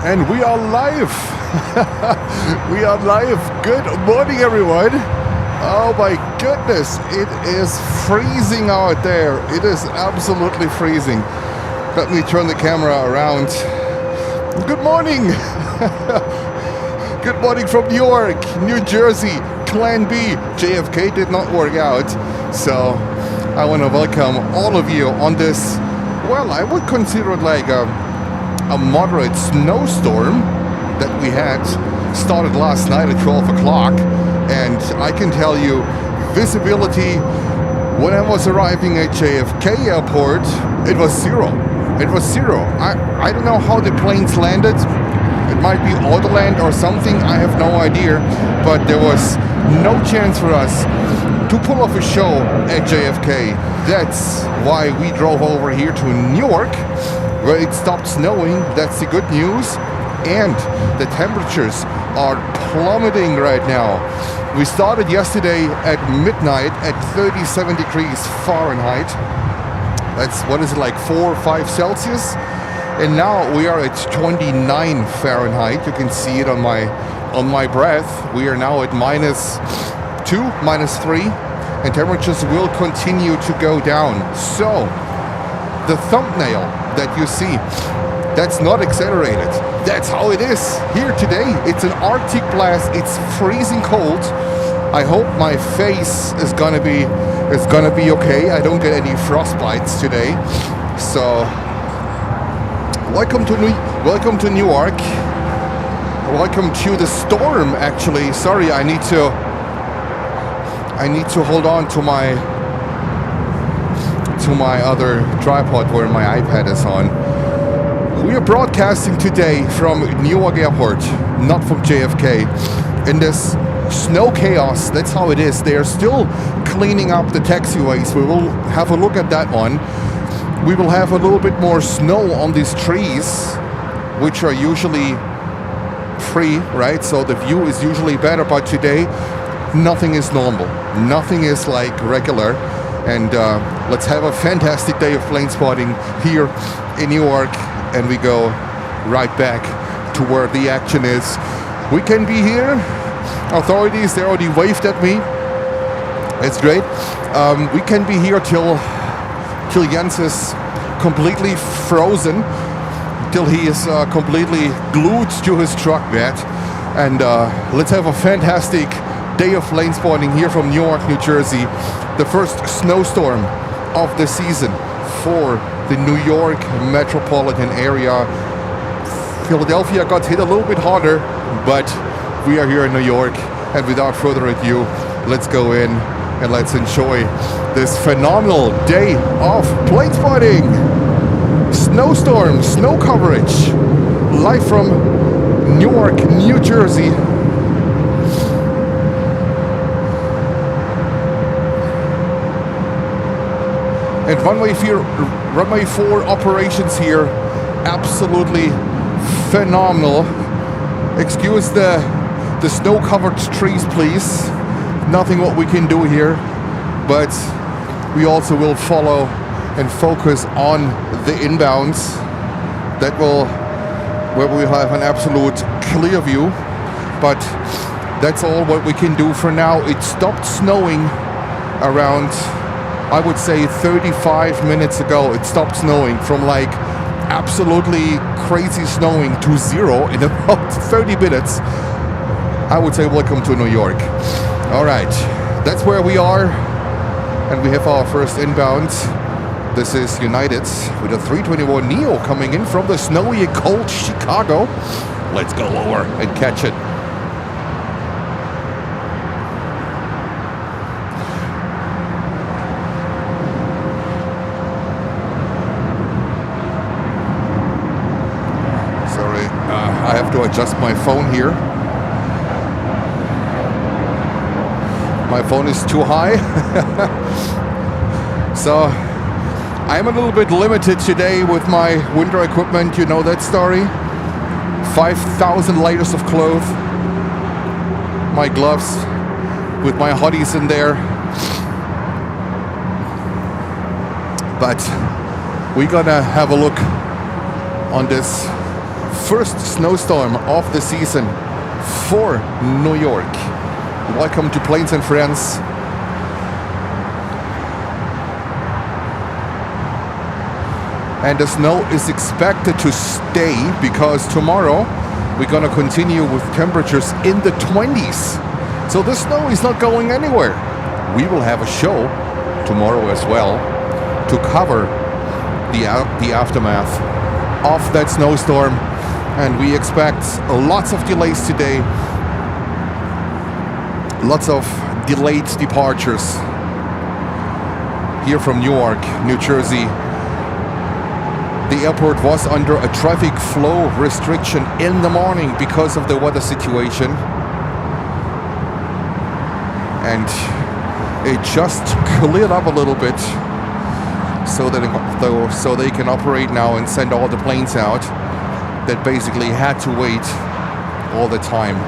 And we are live. We are live. Good morning, everyone. Oh my goodness, it is freezing out there. It is absolutely freezing. Let me turn the camera around. Good morning. Good morning from New York, New Jersey, Clan B. JFK did not work out. So I want to welcome all of you on this, well, I would consider it like a moderate snowstorm that we had started last night at 12 o'clock. And I can tell you, visibility when I was arriving at JFK Airport, it was zero. It was zero. I don't know how the planes landed. It might be Autoland or something, I have no idea. But there was no chance for us to pull off a show at JFK. That's why we drove over here to New York, where it stopped snowing. That's the good news. And the temperatures are plummeting right now. We started yesterday at midnight at 37 degrees Fahrenheit. That's, what is it, like 4 or 5 Celsius? And now we are at 29 Fahrenheit. You can see it on my breath. We are now at -2, -3, and temperatures will continue to go down. So the thumbnail that you see, that's not exaggerated. That's how it is here today. It's an Arctic blast. It's freezing cold. I hope my face is gonna be okay. I don't get any frostbites today. So welcome to New York. Welcome to the storm. Actually, sorry, I need to hold on to my other tripod where my iPad is on. We are broadcasting today from New York Airport, not from JFK. In this snow chaos, that's how it is. They are still cleaning up the taxiways. We will have a look at that one. We will have a little bit more snow on these trees, which are usually free, right? So the view is usually better, but today nothing is normal. Nothing is like regular. And let's have a fantastic day of plane spotting here in New York. And we go right back to where the action is. We can be here. Authorities, they already waved at me. It's great. We can be here till Jens is completely frozen, till he is completely glued to his truck bed. And let's have a fantastic day of plane spotting here from New York, New Jersey. The first snowstorm of the season for the New York metropolitan area. Philadelphia got hit a little bit harder, but we are here in New York. And without further ado, let's go in and let's enjoy this phenomenal day of plane spotting. Snowstorm, snow coverage, live from Newark, New Jersey. And runway 4 operations here, absolutely phenomenal. Excuse the snow-covered trees, please. Nothing what we can do here, but we also will follow and focus on the inbounds. Where we have an absolute clear view. But that's all what we can do for now. It stopped snowing around, I would say 35 minutes ago. It stopped snowing from like absolutely crazy snowing to zero in about 30 minutes. I would say welcome to New York. All right, that's where we are. And we have our first inbound. This is United with a 321 Neo coming in from the snowy and cold Chicago. Let's go lower and catch it. I have to adjust my phone here. My phone is too high. So I'm a little bit limited today with my winter equipment. You know that story. 5,000 layers of clothes. My gloves with my hoodies in there. But we're gonna have a look on this first snowstorm of the season for New York. Welcome to Planes and Friends. And the snow is expected to stay because tomorrow we're gonna continue with temperatures in the 20s. So the snow is not going anywhere. We will have a show tomorrow as well to cover the aftermath of that snowstorm. And we expect lots of delays today. Lots of delayed departures here from Newark, New Jersey. The airport was under a traffic flow restriction in the morning because of the weather situation. And it just cleared up a little bit so they can operate now and send all the planes out that basically had to wait all the time.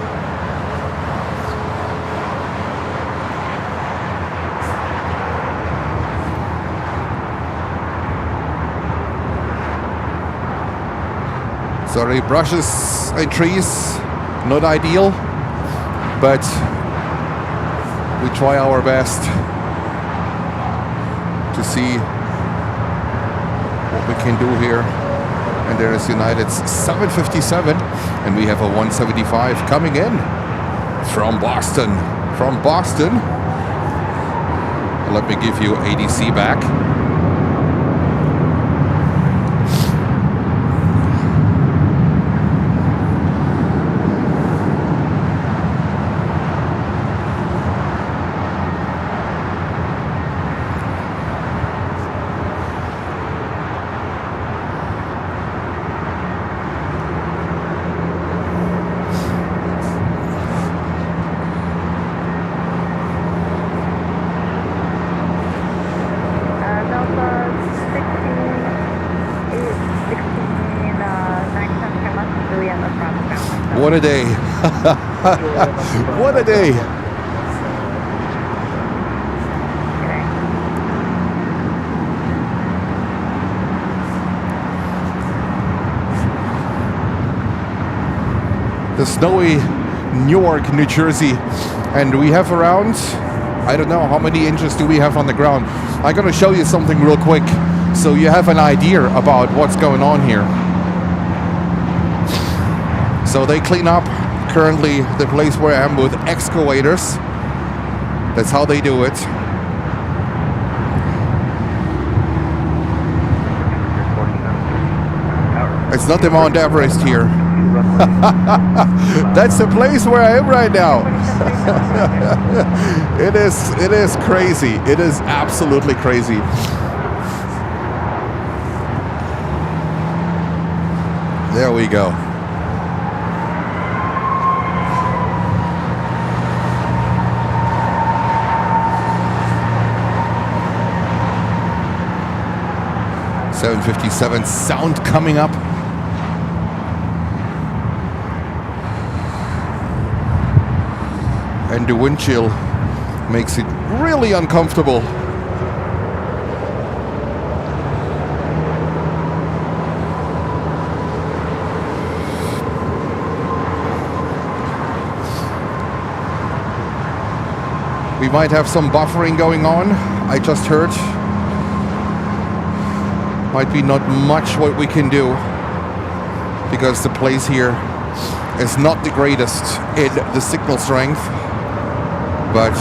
Sorry, brushes and trees, not ideal, but we try our best to see what we can do here. And there is United's 757, and we have a 175 coming in from Boston. From Boston, let me give you ADC back. What a day. What a day. The snowy Newark, New Jersey. And we have around, I don't know, how many inches do we have on the ground? I'm going to show you something real quick so you have an idea about what's going on here. So they clean up currently the place where I am with excavators. That's how they do it. It's not the Mount Everest here. That's the place where I am right now. It is crazy. It is absolutely crazy. There we go. .757 sound coming up. And the wind chill makes it really uncomfortable. We might have some buffering going on, I just heard. Might be not much what we can do because the place here is not the greatest in the signal strength. But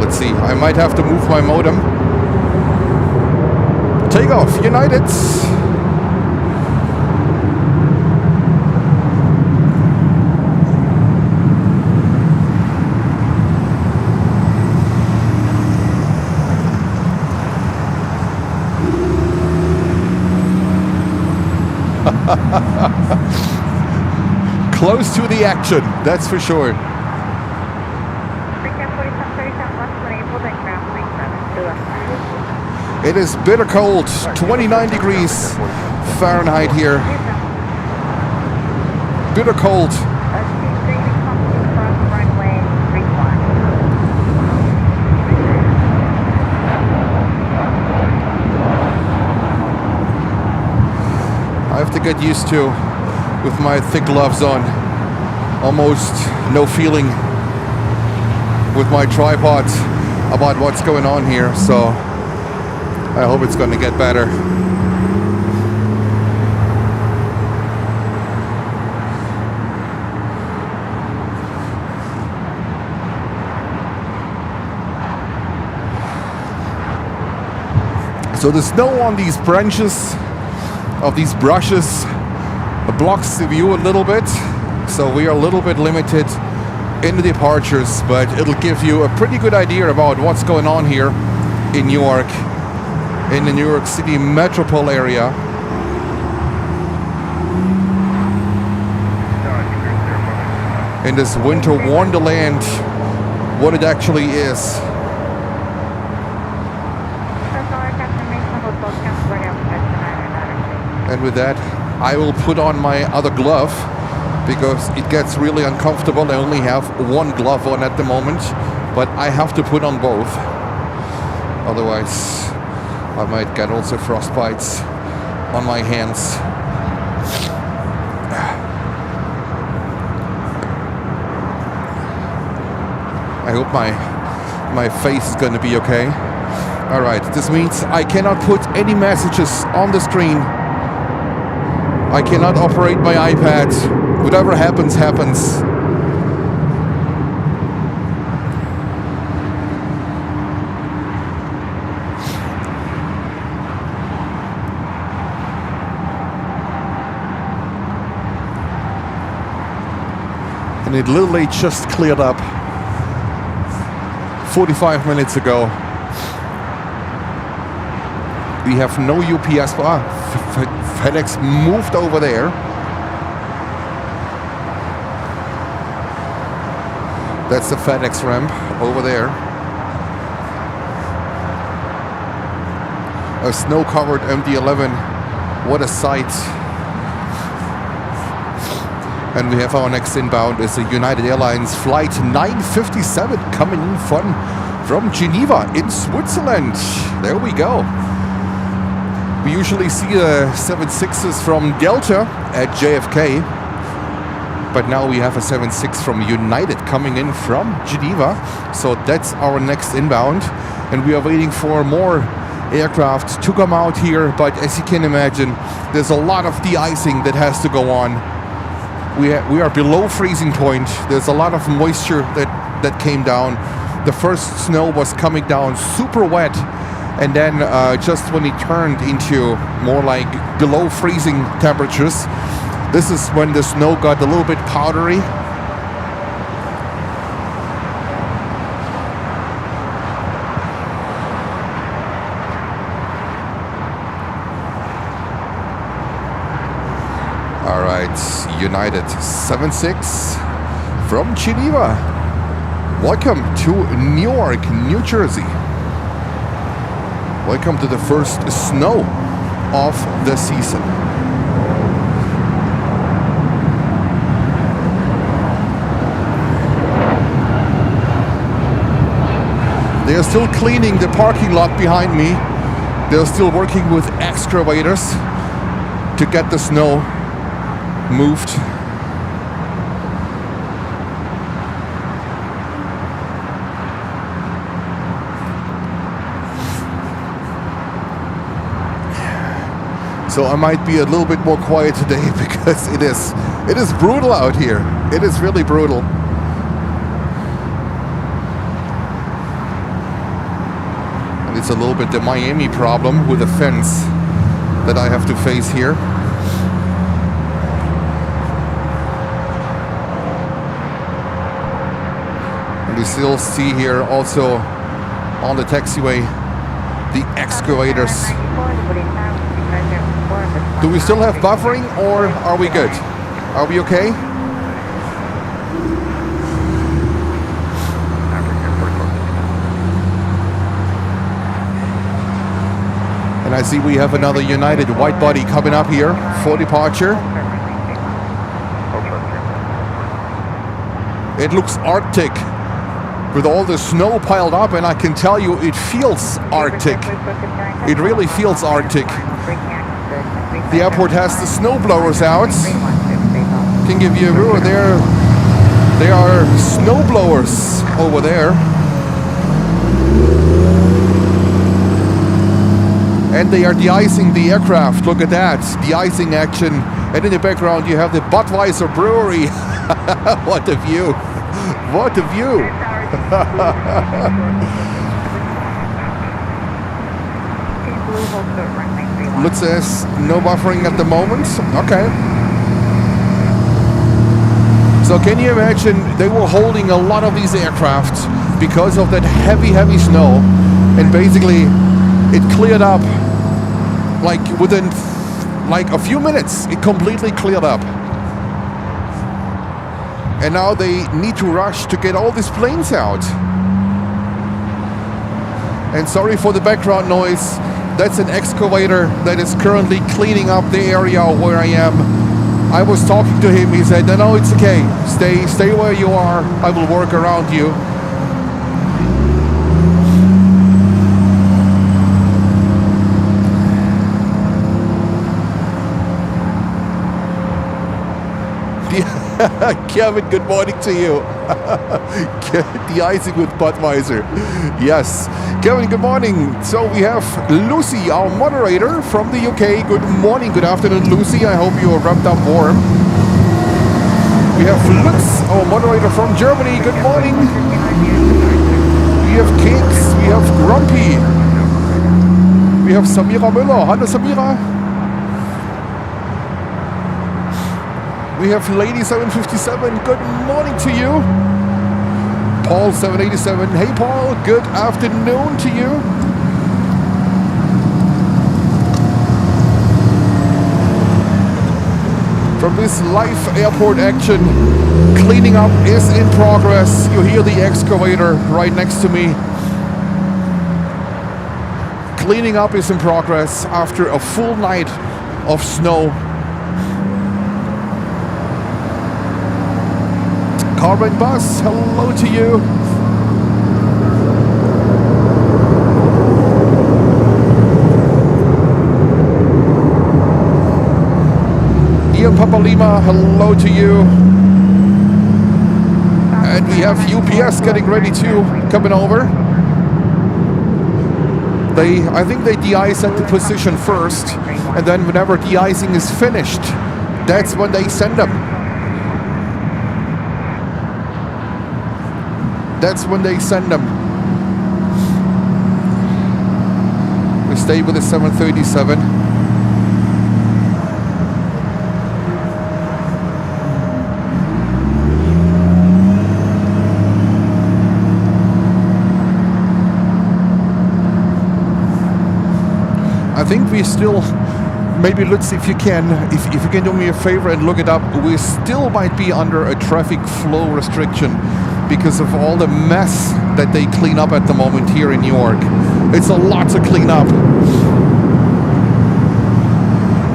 let's see, I might have to move my modem. Take off, United! Close to the action, that's for sure. It is bitter cold, 29 degrees Fahrenheit here. Bitter cold. I have to get used to with my thick gloves on. Almost no feeling with my tripod about what's going on here, so I hope it's gonna get better. So the snow on these branches of these brushes blocks the view a little bit, so we are a little bit limited in the departures, but it'll give you a pretty good idea about what's going on here in New York, in the New York City metropole area. In this winter wonderland, what it actually is. And with that, I will put on my other glove because it gets really uncomfortable. I only have one glove on at the moment, but I have to put on both. Otherwise, I might get also frostbites on my hands. I hope my face is going to be okay. All right, this means I cannot put any messages on the screen. I cannot operate my iPad. Whatever happens, happens. And it literally just cleared up 45 minutes ago. We have no UPS. FedEx moved over there. That's the FedEx ramp over there. A snow-covered MD-11. What a sight. And we have our next inbound is a United Airlines flight 957 coming in from Geneva in Switzerland. There we go. We usually see the 76s from Delta at JFK, but now we have a 76 from United coming in from Geneva. So that's our next inbound, and we are waiting for more aircraft to come out here. But as you can imagine, there's a lot of de-icing that has to go on. We are below freezing point. There's a lot of moisture that came down. The first snow was coming down super wet. And then just when it turned into more like below freezing temperatures, this is when the snow got a little bit powdery. All right, United 76 from Geneva. Welcome to Newark, New Jersey. Welcome to the first snow of the season. They are still cleaning the parking lot behind me. They're still working with excavators to get the snow moved. So I might be a little bit more quiet today because it is brutal out here. It is really brutal. And it's a little bit the Miami problem with the fence that I have to face here. And you still see here also on the taxiway the excavators. Do we still have buffering, or are we good? Are we okay? And I see we have another United Widebody coming up here for departure. It looks Arctic with all the snow piled up, and I can tell you it feels Arctic. It really feels Arctic. The airport has the snow blowers out. Can give you a view. There are snow blowers over there. And they are de-icing the aircraft. Look at that, de-icing action. And in the background you have the Budweiser brewery. What a view. What a view. Looks says no buffering at the moment. Okay. So can you imagine, they were holding a lot of these aircraft because of that heavy snow, and basically it cleared up like within like a few minutes. It completely cleared up. And now they need to rush to get all these planes out. And sorry for the background noise. That's an excavator that is currently cleaning up the area where I am. I was talking to him. He said, no, it's okay. Stay where you are. I will work around you. Kevin, good morning to you. De-icing with Budweiser. Yes. Kevin, good morning. So we have Lucy, our moderator from the UK. Good morning, good afternoon, Lucy. I hope you are wrapped up warm. We have Lutz, our moderator from Germany. Good morning. We have Keks. We have Grumpy. We have Samira Müller. Hello, Samira. We have Lady 757, good morning to you. Paul 787, hey Paul, good afternoon to you. From this live airport action, cleaning up is in progress. You hear the excavator right next to me. Cleaning up is in progress after a full night of snow. Carbon Bus, hello to you. Ian Papalima, hello to you. And we have UPS getting ready to coming over. I think they de-ice at the position first, and then whenever de-icing is finished, that's when they send them. That's when they send them. We stay with the 737. I think we still, maybe let's see if you can do me a favor and look it up, we still might be under a traffic flow restriction because of all the mess that they clean up at the moment here in New York. It's a lot to clean up.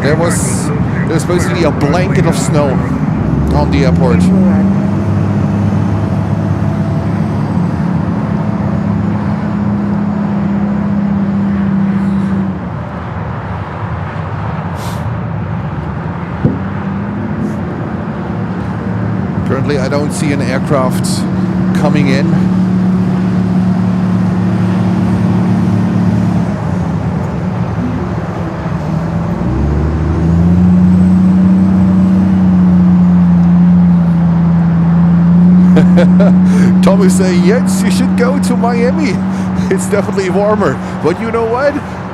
There's basically a blanket of snow on the airport. Currently, I don't see an aircraft coming in. Tom is saying, yes, you should go to Miami. It's definitely warmer. But you know what?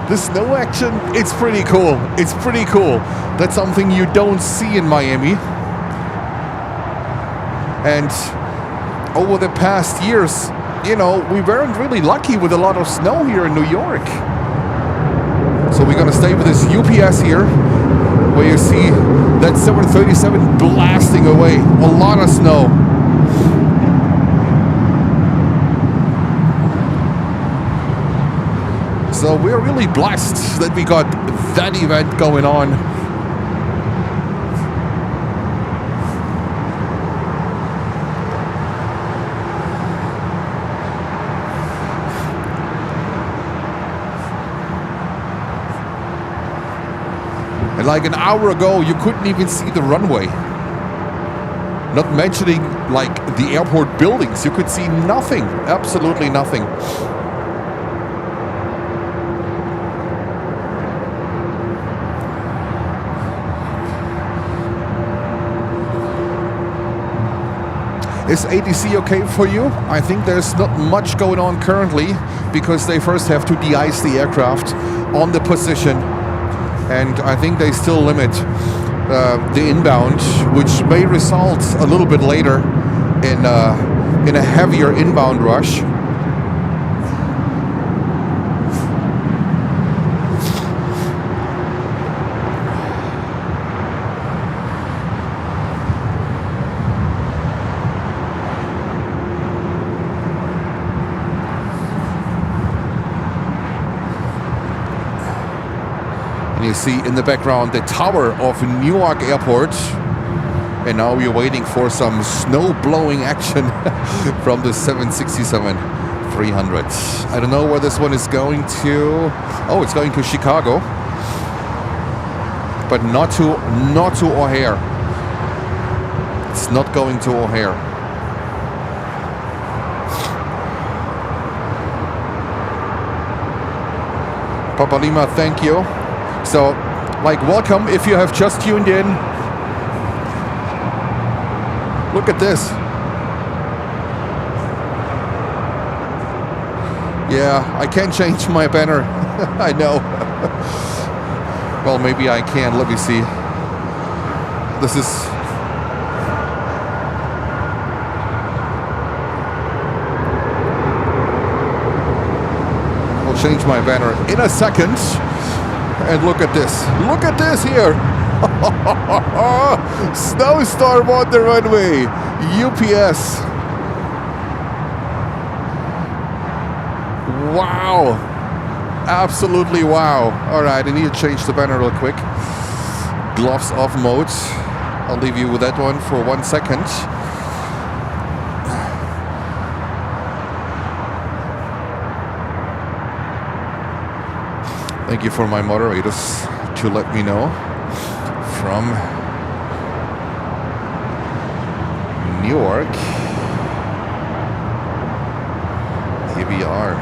The snow action, it's pretty cool. It's pretty cool. That's something you don't see in Miami. And over the past years, you know, we weren't really lucky with a lot of snow here in New York. So we're gonna stay with this UPS here, where you see that 737 blasting away. A lot of snow. So we're really blessed that we got that event going on. And like an hour ago, you couldn't even see the runway. Not mentioning like the airport buildings. You could see nothing, absolutely nothing. Is ATC okay for you? I think there's not much going on currently because they first have to de-ice the aircraft on the position, and I think they still limit the inbound, which may result a little bit later in a heavier inbound rush. You see in the background the tower of Newark Airport, and now we're waiting for some snow blowing action from the 767-300. I don't know where this one is going to. Oh, it's going to Chicago, but not to O'Hare. It's not going to O'Hare. Papa Lima, thank you. So, like, welcome if you have just tuned in. Look at this. Yeah, I can't change my banner. I know. Well, maybe I can. Let me see. This is... I'll change my banner in a second. And look at this. Look at this here. Snowstorm on the runway. UPS. Wow. Absolutely wow. All right, I need to change the banner real quick. Gloves off mode. I'll leave you with that one for 1 second. Thank you for my moderators to let me know from Newark. Here we are.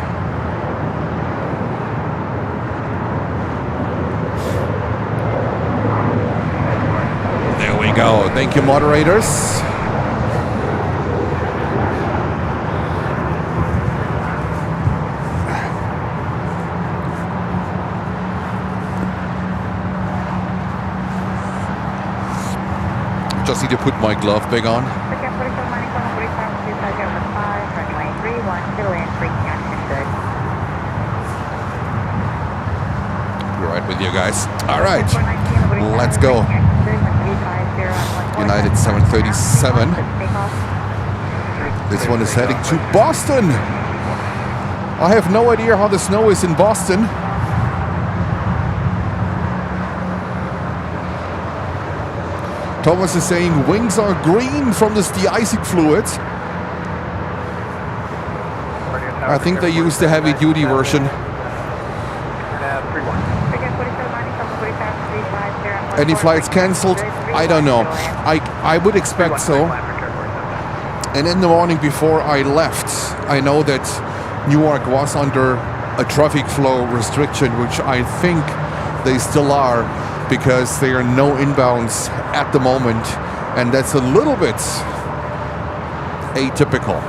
There we go. Thank you, moderators. Just need to put my glove back on. Be right with you guys. All right, let's go. United 737. This one is heading to Boston. I have no idea how the snow is in Boston. Thomas is saying wings are green from this de-icing fluid. I think they use the heavy duty version. Any flights cancelled? I don't know. I would expect so. And in the morning before I left, I know that Newark was under a traffic flow restriction, which I think they still are, because there are no inbounds at the moment, and that's a little bit atypical.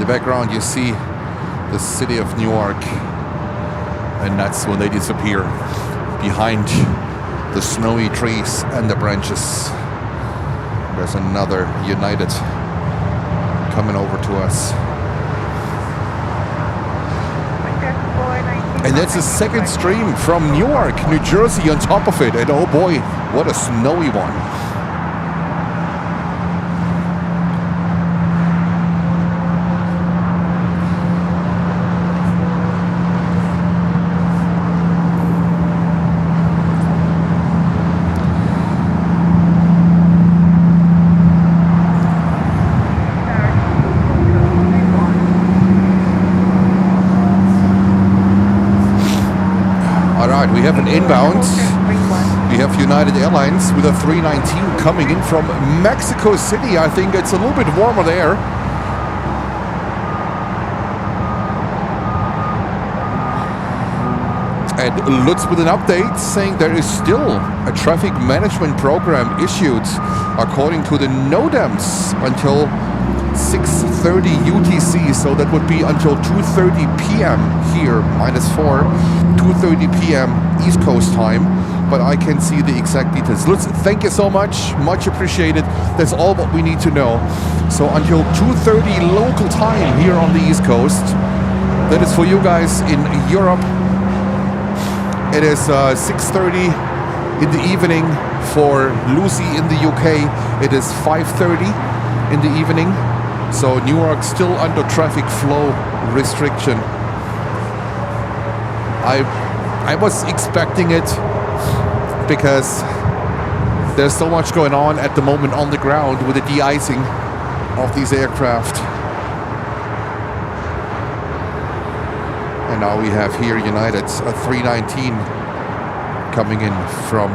Background, you see the city of Newark, and that's when they disappear behind the snowy trees and the branches. There's another United coming over to us, and that's a second stream from Newark, New Jersey on top of it, and oh boy, what a snowy one. right, we have an inbound. We have United Airlines with a 319 coming in from Mexico City. I think it's a little bit warmer there. And Lutz with an update saying there is still a traffic management program issued according to the NODAMs until 6:30 UTC, so that would be until 2:30 p.m. here, -4, 2:30 p.m. East Coast time, but I can see the exact details. Lutz, thank you so much appreciated. That's all what we need to know. So until 2:30 local time here on the East Coast. That is for you guys in Europe. It is 6:30 in the evening for Lucy in the UK. It is 5:30 in the evening. So Newark still under traffic flow restriction. I was expecting it because there's so much going on at the moment on the ground with the de-icing of these aircraft. And now we have here United, a 319 coming in from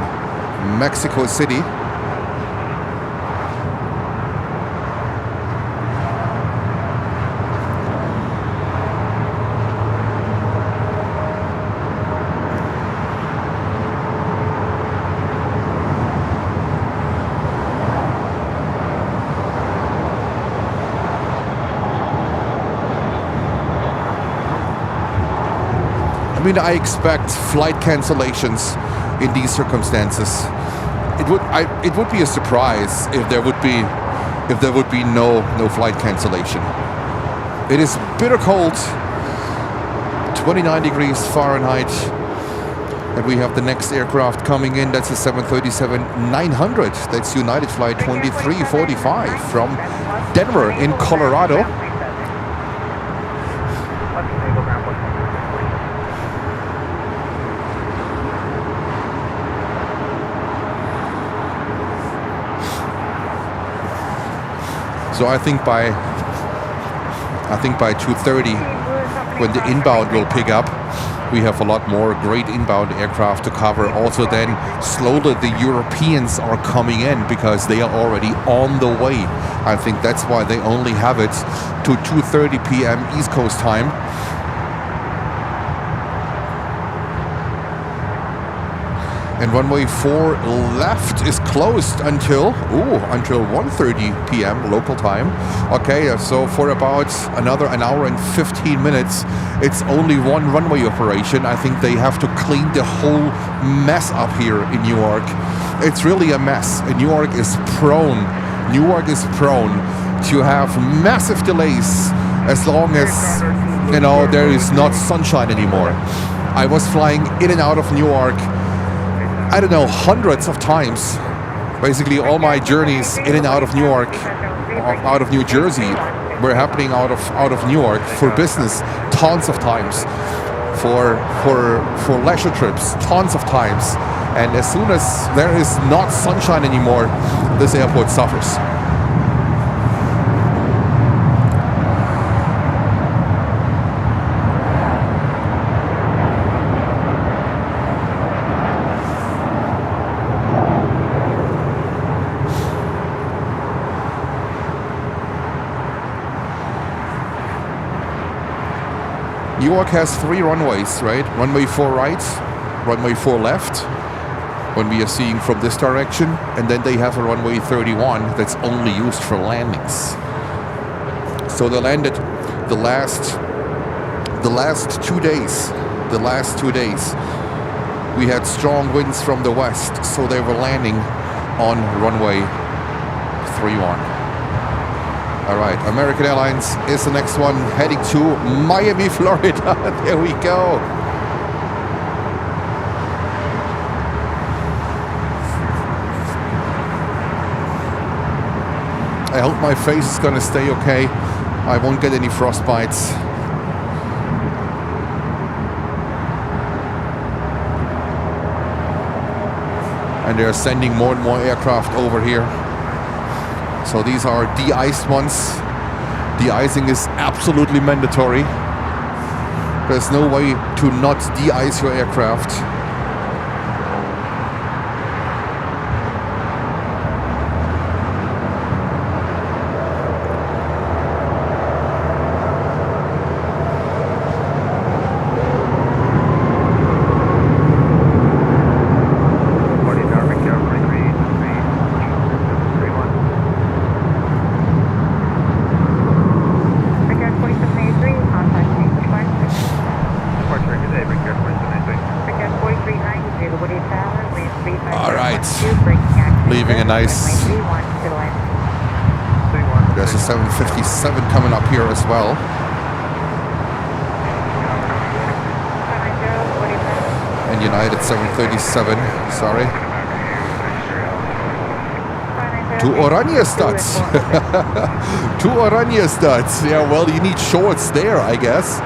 Mexico City. I mean, I expect flight cancellations in these circumstances. It would be a surprise if there would be no flight cancellation. It is bitter cold, 29 degrees Fahrenheit, and we have the next aircraft coming in. That's a 737-900. That's United Flight 2345 from Denver in Colorado. So I think by 2:30, when the inbound will pick up, we have a lot more great inbound aircraft to cover. Also then, slowly the Europeans are coming in because they are already on the way. I think that's why they only have it to 2:30 p.m. East Coast time. And runway 4 left is closed until 1:30 p.m. local time. Okay, so for about an hour and 15 minutes, it's only one runway operation. I think they have to clean the whole mess up here in Newark. It's really a mess. And Newark is prone to have massive delays as long as, you know, there is not sunshine anymore. I was flying in and out of Newark, I don't know, hundreds of times. Basically all my journeys in and out of Newark, out of New Jersey, were happening out of Newark for business tons of times, for leisure trips tons of times. And as soon as there is not sunshine anymore, this airport suffers. Newark has 3 runways, right? Runway 4 right, runway 4 left, when we are seeing from this direction, and then they have a runway 31 that's only used for landings. So they landed the last 2 days. We had strong winds from the west, so they were landing on runway 31. All right, American Airlines is the next one, heading to Miami, Florida. There we go. I hope my face is gonna stay okay. I won't get any frostbites. And they're sending more and more aircraft over here. So these are de-iced ones. De-icing is absolutely mandatory. There's no way to not de-ice your aircraft. nice. There's a 757 coming up here as well. And United 737, sorry. Two Oranje studs. Two Oranje studs. Yeah, well, you need shorts there, I guess.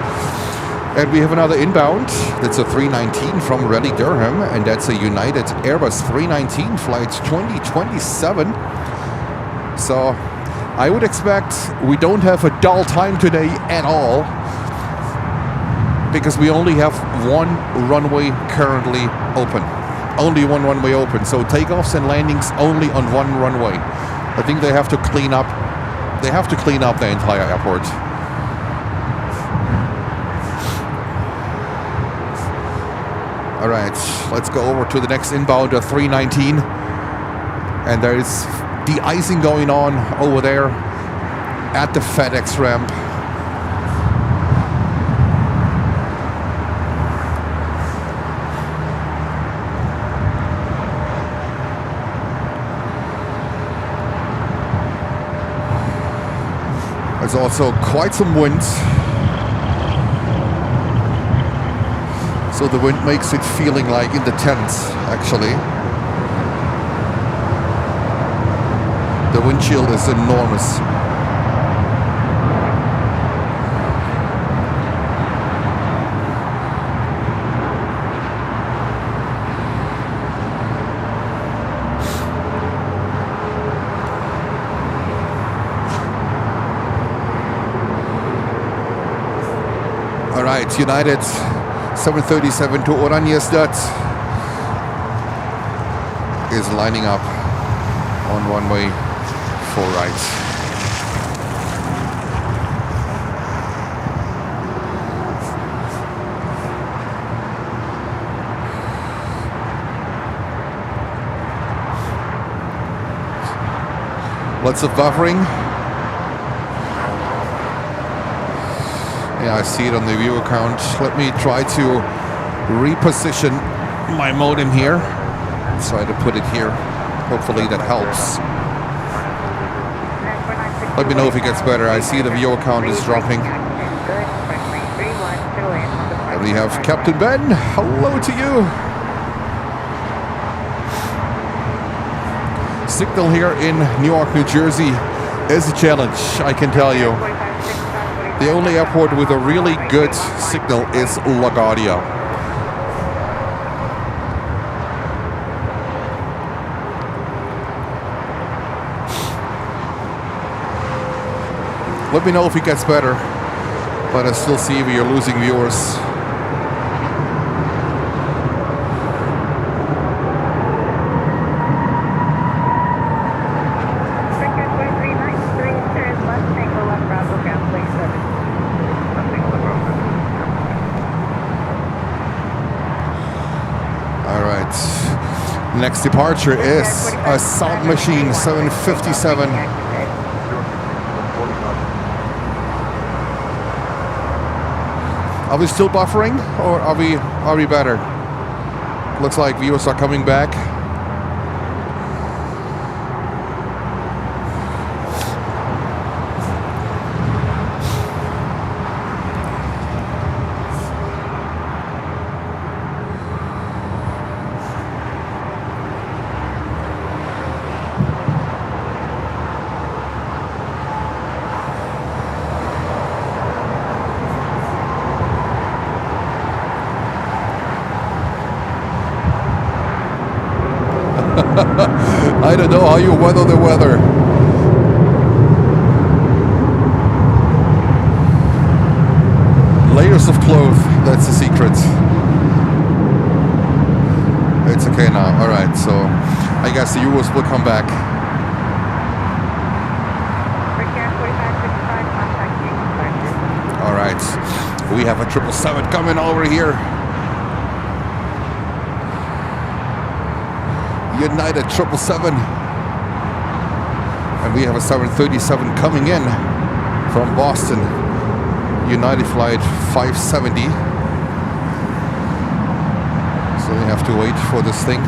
And we have another inbound. That's a 319 from Raleigh Durham. And that's a United Airbus 319 flight 2027. So I would expect we don't have a dull time today at all, because we only have one runway currently open. Only one runway open. So takeoffs and landings only on one runway. I think they have to clean up. They have to clean up the entire airport. All right, let's go over to the next inbound, a 319. And there is de-icing going on over there at the FedEx ramp. There's also quite some wind. So the wind makes it feeling like in the tent, actually. The wind chill is enormous. All right, United 737 to Oranjestad is lining up on runway 4 right. Lots of buffering. Yeah, I see it on the view account. Let me try to reposition my modem here. Try to put it here. Hopefully that helps. Let me know if it gets better. I see the view account is dropping. And we have Captain Ben. Hello to you. Signal here in Newark, New Jersey is a challenge, I can tell you. The only airport with a really good signal is LaGuardia. Let me know if it gets better, but I still see we are losing viewers. Next departure is a Sound Machine 757. Are we still buffering, or are we better? Looks like viewers are coming back. I don't know how you weather the weather. Layers of clothes, that's the secret. It's okay now, alright, so I guess the viewers will come back. Alright, we have a 777 coming over here. United 777, and we have a 737 coming in from Boston, United flight 570. So we have to wait for this thing.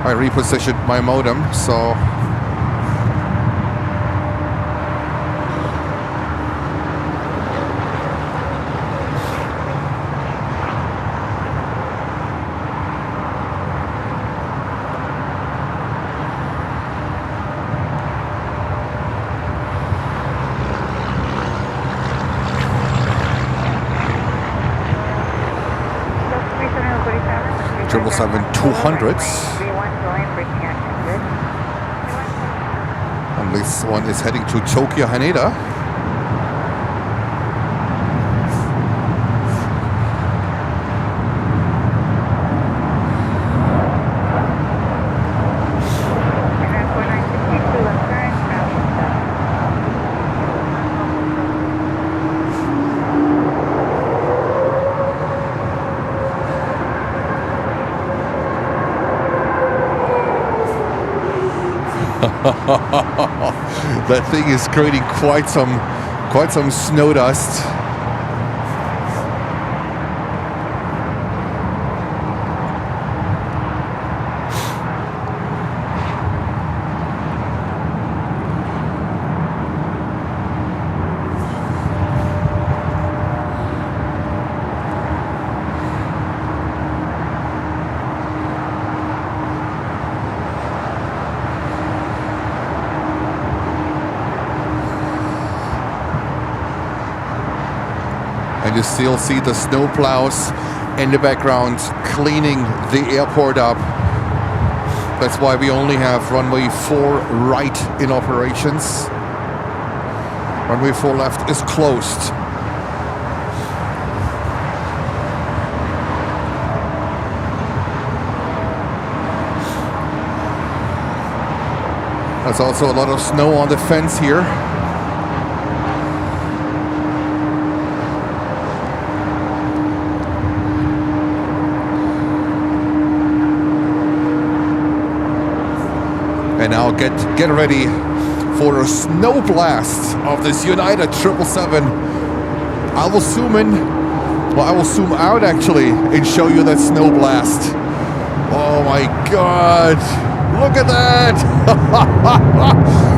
I repositioned my modem, so Triple 200s. And this one is heading to Tokyo Haneda. That thing is creating quite some snow dust. And you still see the snow plows in the background cleaning the airport up. That's why we only have runway 4 right in operations. Runway 4 left is closed. There's also a lot of snow on the fence here. And now get ready for a snow blast of this United 777. I will zoom in, well, I will zoom out actually and show you that snow blast. Oh my God, look at that!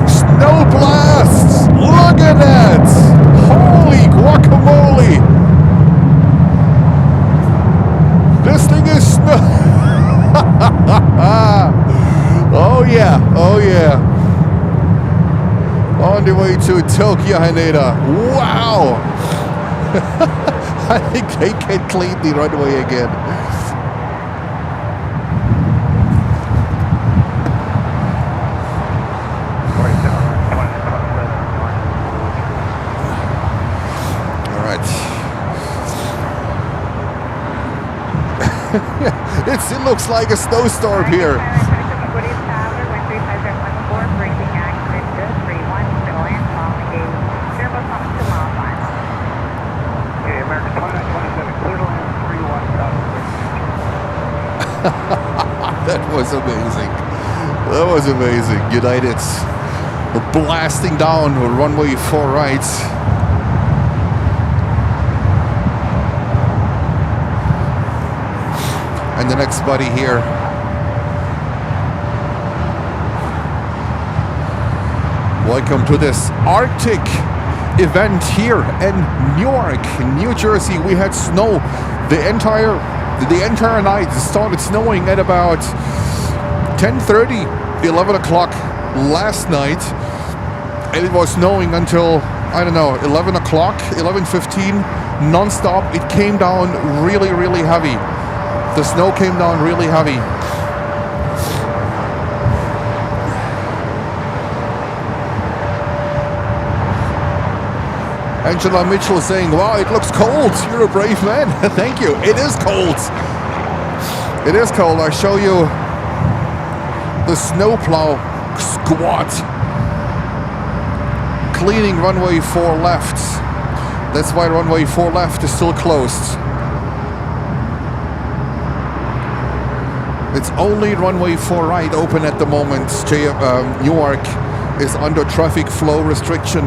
Snow blasts, look at that! Holy guacamole! This thing is snow. Oh yeah, oh yeah. On the way to Tokyo Haneda. Wow! I think they can clean the runway again. Alright. It looks like a snowstorm here. That was amazing. That was amazing. United blasting down runway 4 right. And the next buddy here. Welcome to this Artic event here in Newark, New Jersey. We had snow the entire night. It started snowing at about 10:30, 11 o'clock last night, and it was snowing until, I don't know, 11 o'clock, 11:15, non-stop. It came down really, really heavy. The snow came down really heavy. Angela Mitchell saying, wow, it looks cold. You're a brave man. Thank you. It is cold. It is cold. I show you the snowplow squad cleaning runway 4 left. That's why runway 4 left is still closed. It's only runway 4 right open at the moment. Newark is under traffic flow restriction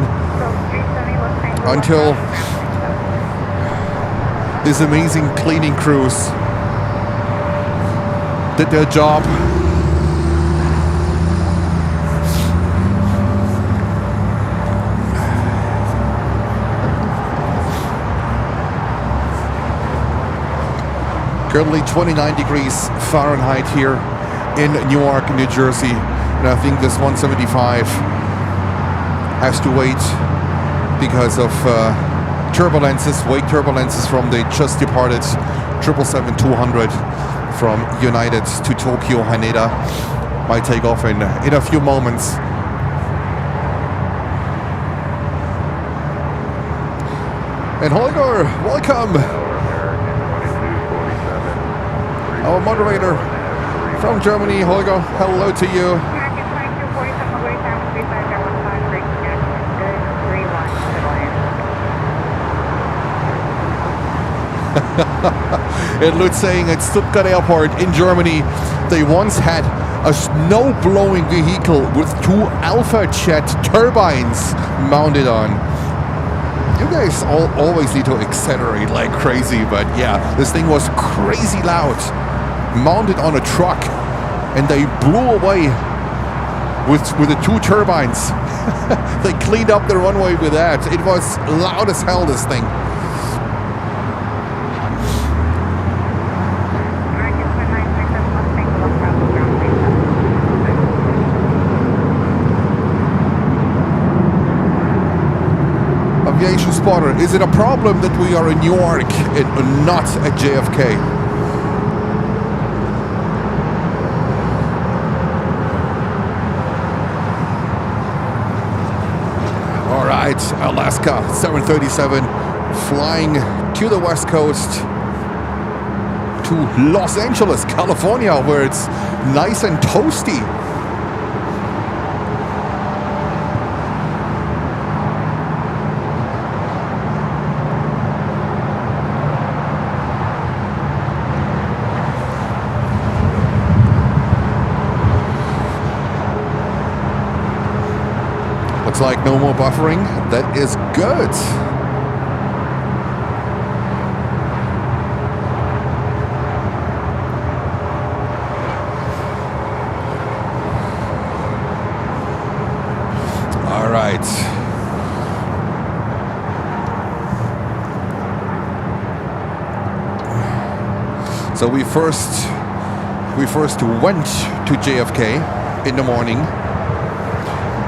until these amazing cleaning crews did their job. Currently 29 degrees Fahrenheit here in Newark, New Jersey. And I think this 175 has to wait because of wake turbulences from the just departed 777-200 from United to Tokyo Haneda. Might take off in a few moments. And Holger, welcome! Our moderator from Germany, Holger, hello to you. And Lutz saying at Stuttgart Airport in Germany, they once had a snow-blowing vehicle with 2 Alpha Jet turbines mounted on. You guys always need to accelerate like crazy, but yeah, this thing was crazy loud, mounted on a truck, and they blew away with the 2 turbines. They cleaned up the runway with that. It was loud as hell, this thing. Aviation spotter, is it a problem that we are in Newark and not at JFK? All right, Alaska 737 flying to the West Coast to Los Angeles, California, where it's nice and toasty. Looks like no more buffering. That is good. All right. So we first went to JFK in the morning,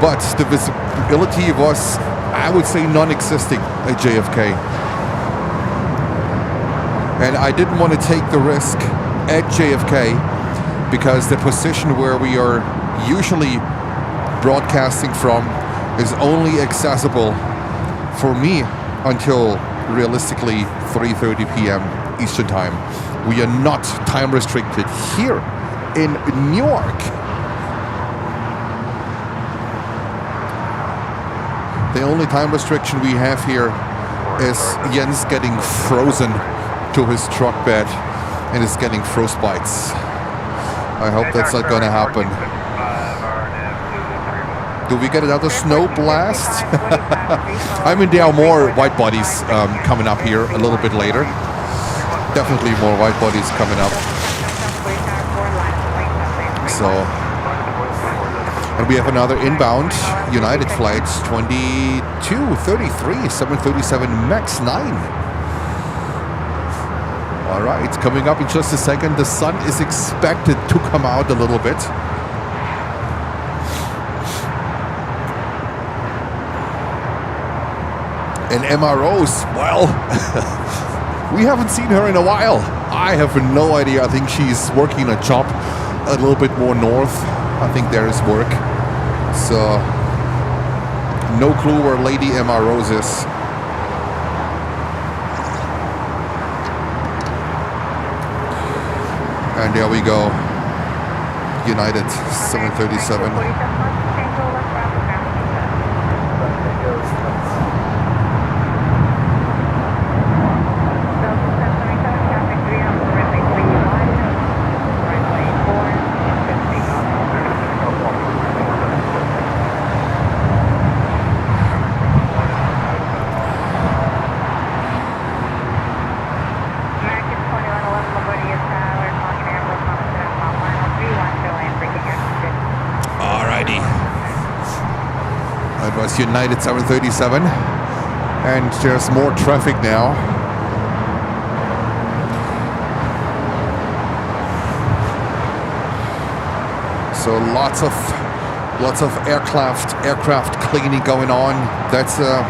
but the visibility was, I would say, non-existent at JFK. And I didn't want to take the risk at JFK because the position where we are usually broadcasting from is only accessible for me until realistically 3:30 p.m. Eastern Time. We are not time restricted here in Newark. The only time restriction we have here is Jens getting frozen to his truck bed and is getting frostbites. I hope that's not gonna happen. Do we get another snow blast? I mean, there are more Widebodies coming up here a little bit later. Definitely more Widebodies coming up. So, and we have another inbound United flight 2233 737 MAX 9. All right, coming up in just a second. The sun is expected to come out a little bit. And MROs, well, we haven't seen her in a while. I have no idea. I think she's working a job a little bit more north. I think there is work. So, no clue where Lady MROs is. And there we go. United 737. United 737, and there's more traffic now. So lots of aircraft cleaning going on. That's a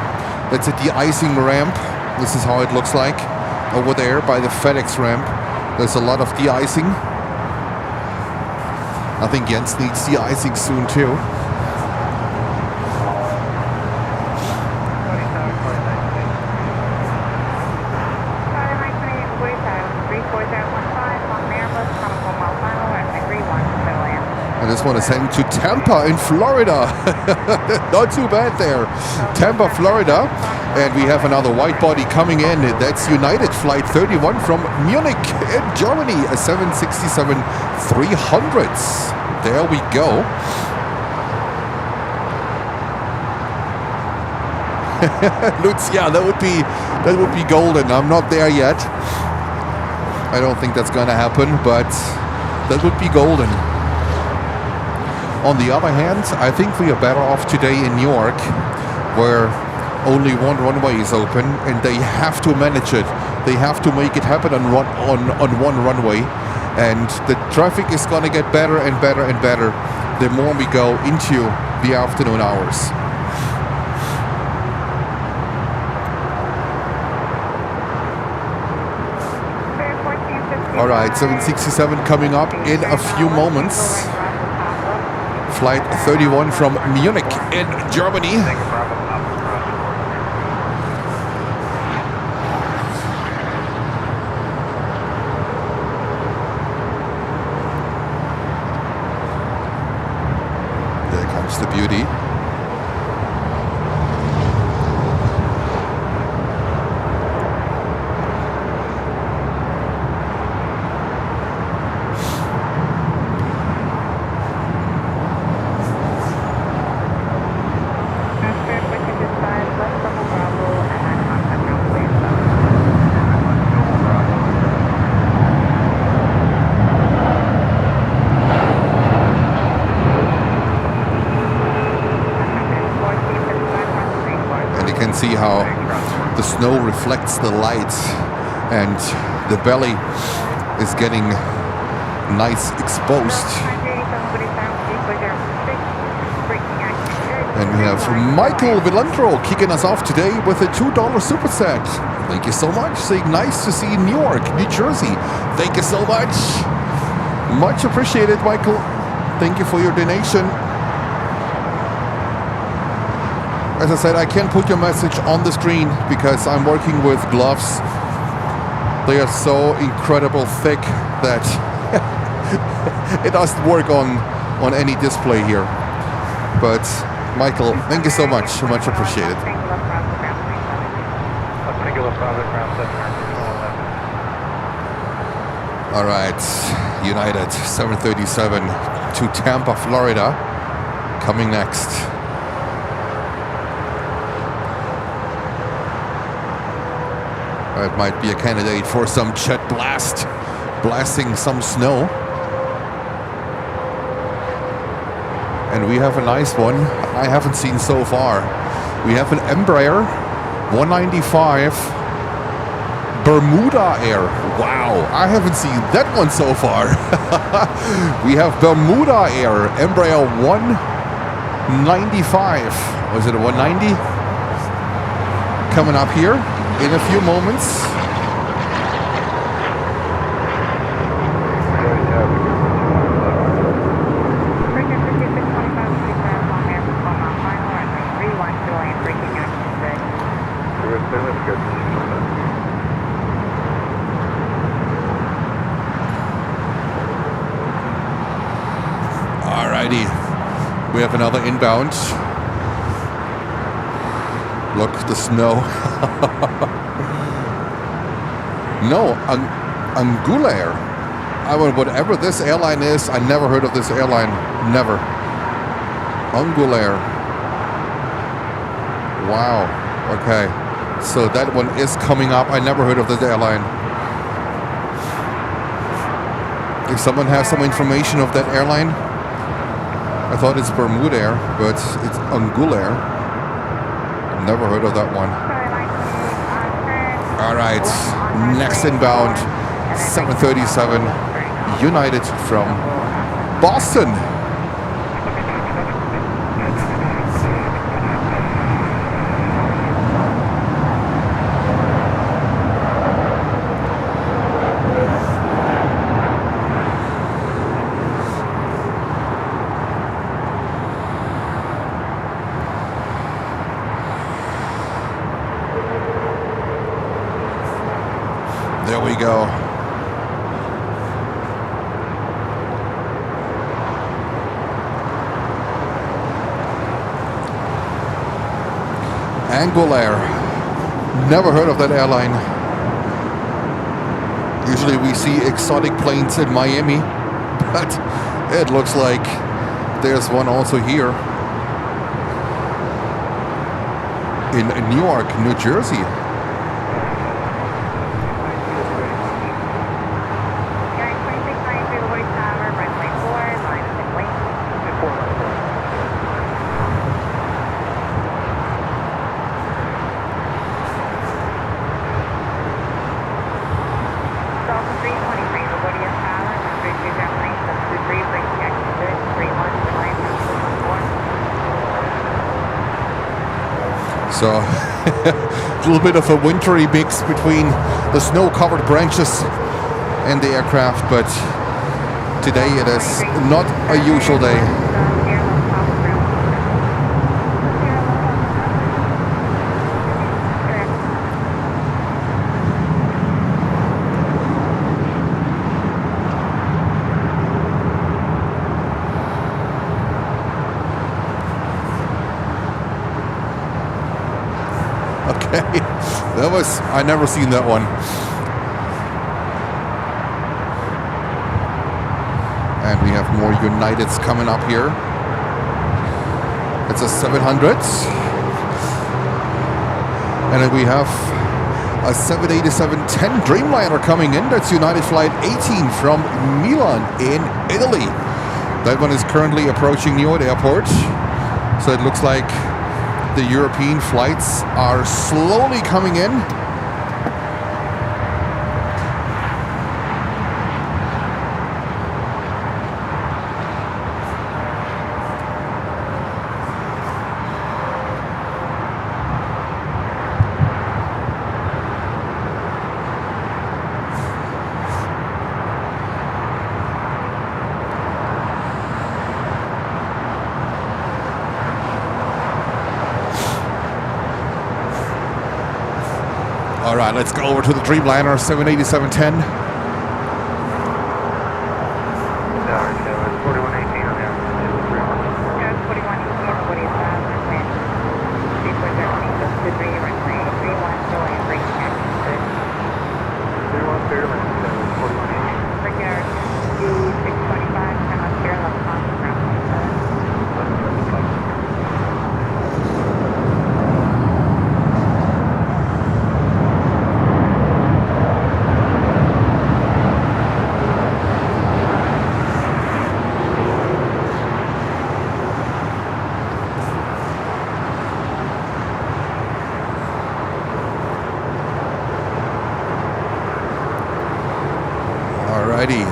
de-icing ramp. This is how it looks like over there by the FedEx ramp. There's a lot of de-icing. I think Jens needs de-icing soon too. And this one is heading to Tampa in Florida. Not too bad there. Tampa, Florida. And we have another Widebody coming in. That's United Flight 31 from Munich in Germany. A 767-300s. There we go. Lutz, yeah, that would be golden. I'm not there yet. I don't think that's gonna happen, but that would be golden. On the other hand, I think we are better off today in New York, where only one runway is open, and they have to manage it. They have to make it happen on one runway, and the traffic is going to get better and better and better the more we go into the afternoon hours. All right, 767 coming up in a few moments. Flight 31 from Munich in Germany. There comes the beauty. See how the snow reflects the light and the belly is getting nice exposed. And we have Michael Villandro kicking us off today with a $2 super set. Thank you so much. Saying nice to see New York, New Jersey. Thank you so much. Much appreciated, Michael. Thank you for your donation. As I said, I can't put your message on the screen because I'm working with gloves. They are so incredible thick that it doesn't work on any display here. But Michael, thank you so much. Much appreciated. All right, United 737 to Tampa, Florida, coming next. It might be a candidate for some jet blast, blasting some snow. And we have a nice one I haven't seen so far. We have an Embraer 195 Bermuda Air. Wow, I haven't seen that one so far. We have Bermuda Air, Embraer 195. Was it a 190? Coming up here in a few moments. Alrighty, we have another inbound. Look, the snow. No, Angulair. I mean, whatever this airline is, I never heard of this airline. Never. Angulair. Wow. Okay. So that one is coming up. I never heard of this airline. If someone has some information of that airline, I thought it's Bermuda Air, but it's Angulair. Never heard of that one. All right, next inbound, 737 United from Boston. we go. Angulair. Never heard of that airline. Usually we see exotic planes in Miami, but it looks like there's one also here in Newark, New Jersey. So a little bit of a wintry mix between the snow-covered branches and the aircraft, but today it is not a usual day. Okay, that was, I never seen that one. And we have more Uniteds coming up here. It's a 700. And then we have a 787-10 Dreamliner coming in. That's United Flight 18 from Milan in Italy. That one is currently approaching Newark Airport. So it looks like the European flights are slowly coming in. All right, let's go over to the Dreamliner 787-10.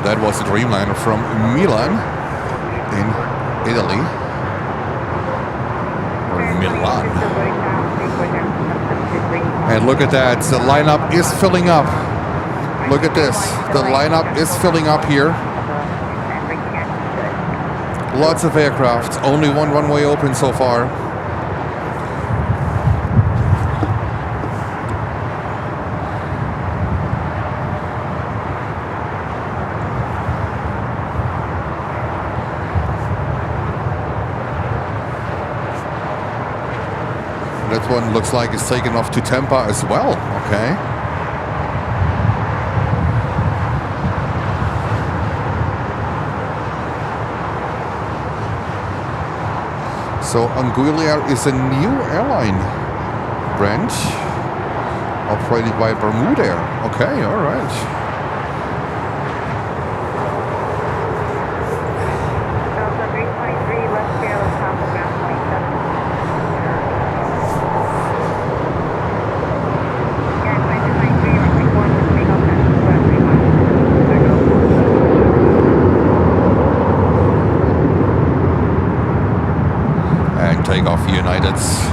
That was the Dreamliner from Milan in Italy. Or Milan. And look at that, the lineup is filling up. Look at this, the lineup is filling up here. Lots of aircraft, only one runway open so far. That one looks like it's taken off to Tampa as well. Okay. So Anguilla is a new airline branch operated by Bermuda. Okay, all right. Takeoff Uniteds.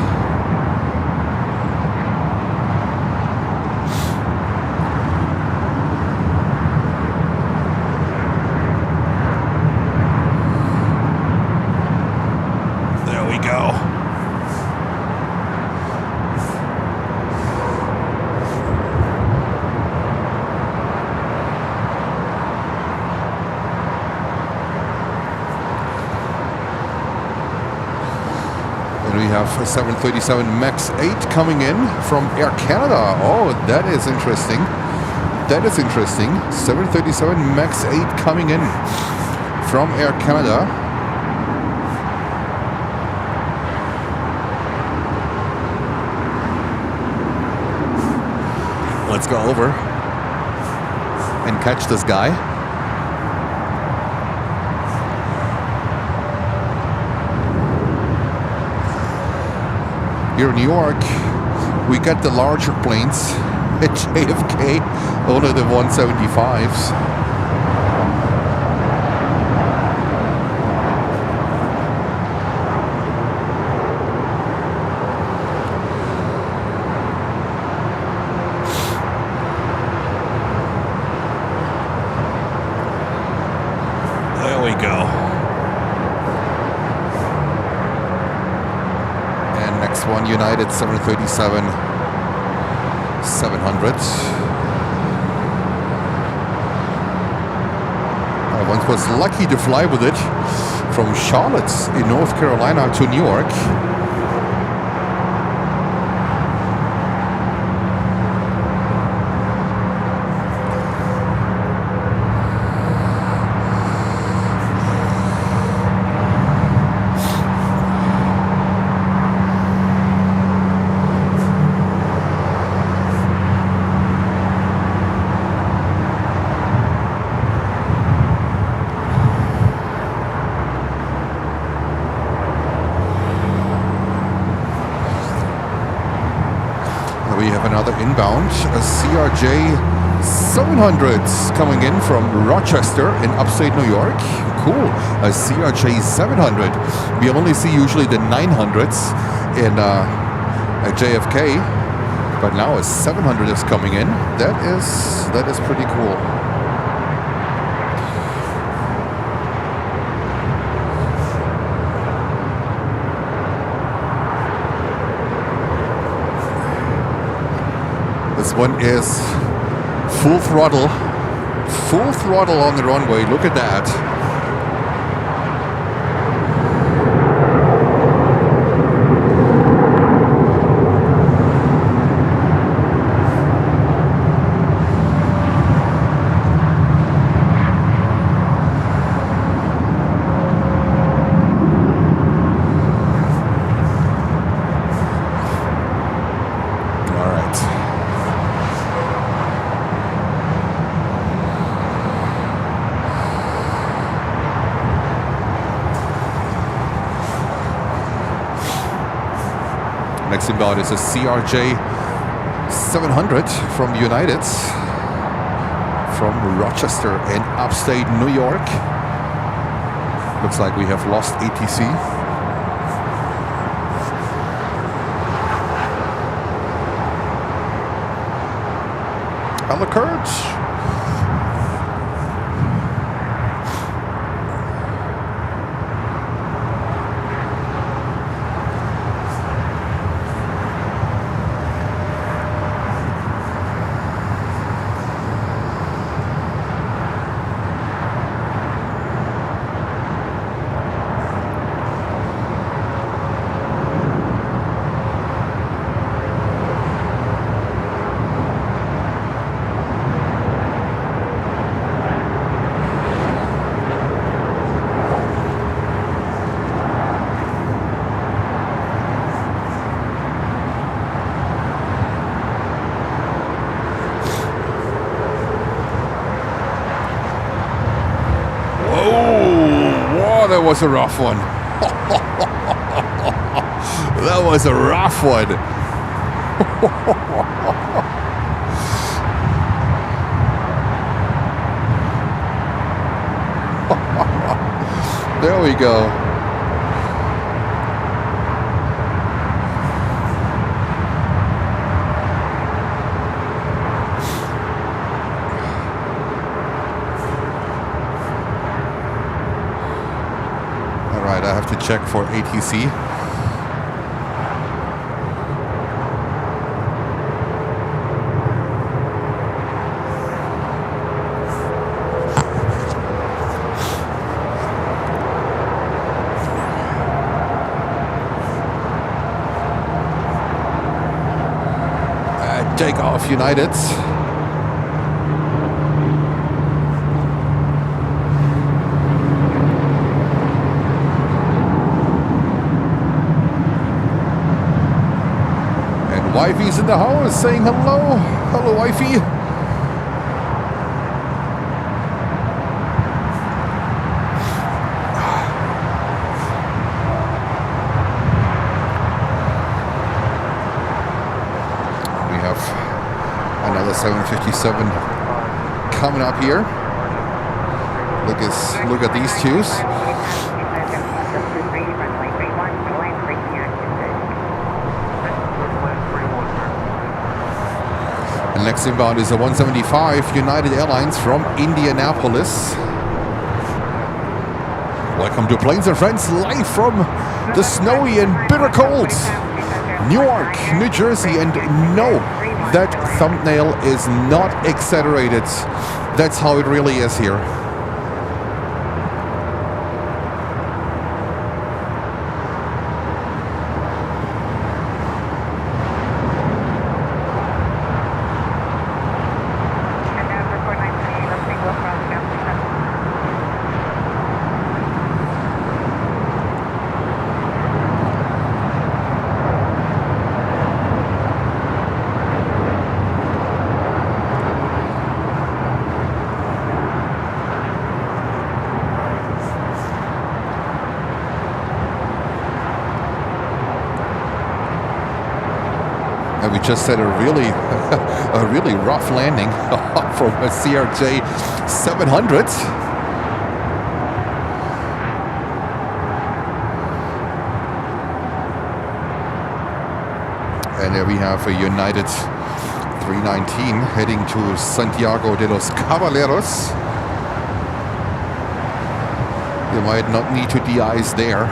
have a 737 MAX 8 coming in from Air Canada. Oh, that is interesting. That is interesting. 737 MAX 8 coming in from Air Canada. Let's go over and catch this guy. Here in New York, we got the larger planes at JFK, only the 175s. There we go. And next one, United 737 700. I once was lucky to fly with it from Charlotte in North Carolina to New York. We have another inbound, a CRJ 700 coming in from Rochester in upstate New York. Cool, a CRJ 700. We only see usually the 900s in at JFK, but now a 700 is coming in. That is pretty cool. This one is full throttle on the runway. Look at that. Next inbound is a CRJ 700 from United, from Rochester in upstate New York. Looks like we have lost ATC. Helicards. That was a rough one. That was a rough one. There we go. I have to check for ATC. take off, United. And wifey's in the house saying hello. Hello, wifey. Another 757 coming up here. Look at these twos. And next inbound is a 175 United Airlines from Indianapolis. Welcome to Planes and Friends, live from the snowy and bitter cold Newark, New Jersey. And no, that thumbnail is not exaggerated. That's how it really is here. And we just had a really rough landing from a CRJ 700. And there we have a United 319 heading to Santiago de los Caballeros. You might not need to de-ice there.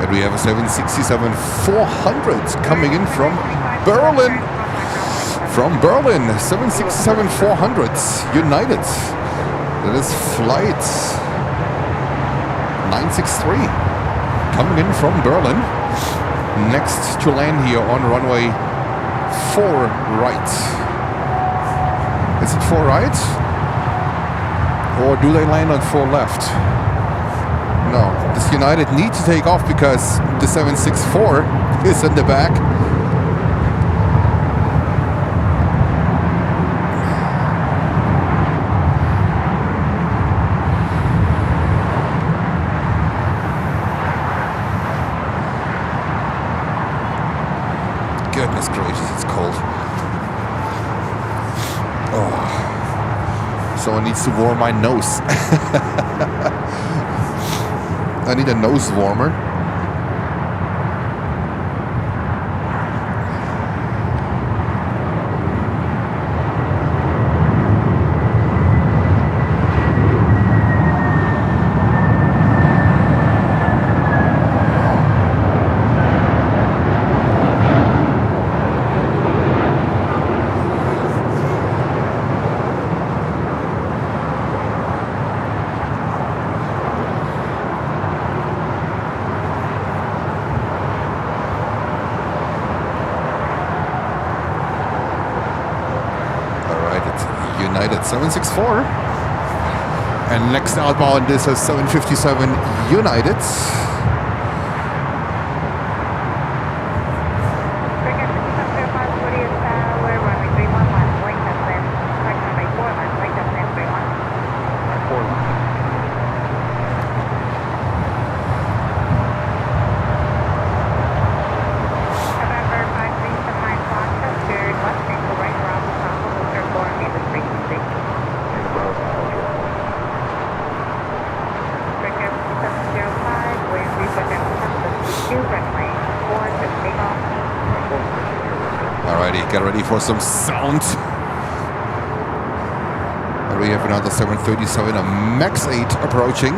We have a 767-400 coming in from Berlin. From Berlin, 767-400 United. That is flight 963 coming in from Berlin. Next to land here on runway 4 right. Is it 4 right? Or do they land on 4 left? No, this United needs to take off because the 764 is in the back. Goodness gracious, it's cold. Oh, someone needs to warm my nose. I need a nose warmer. United 764. And next outbound is a 757 United. Alrighty, get ready for some sound. And we have another 737, a MAX 8 approaching.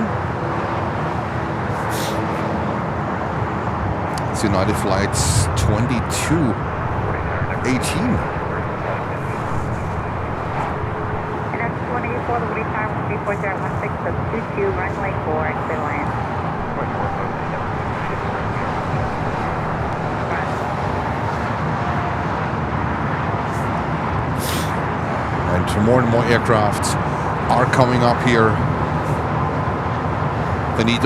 It's United Flight 2218. 34016, runway 4, clear land. And more and more aircraft are coming up here. They need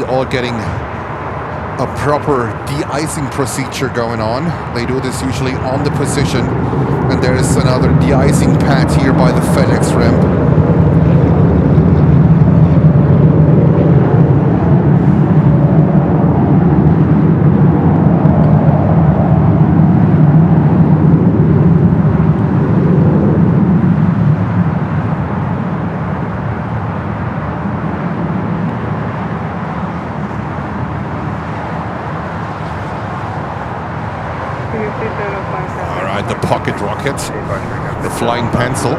all getting a proper de-icing procedure going on. They do this usually on the position, and there is another de-icing pad here by the FedEx ramp. Alright, the pocket rocket, the flying pencil.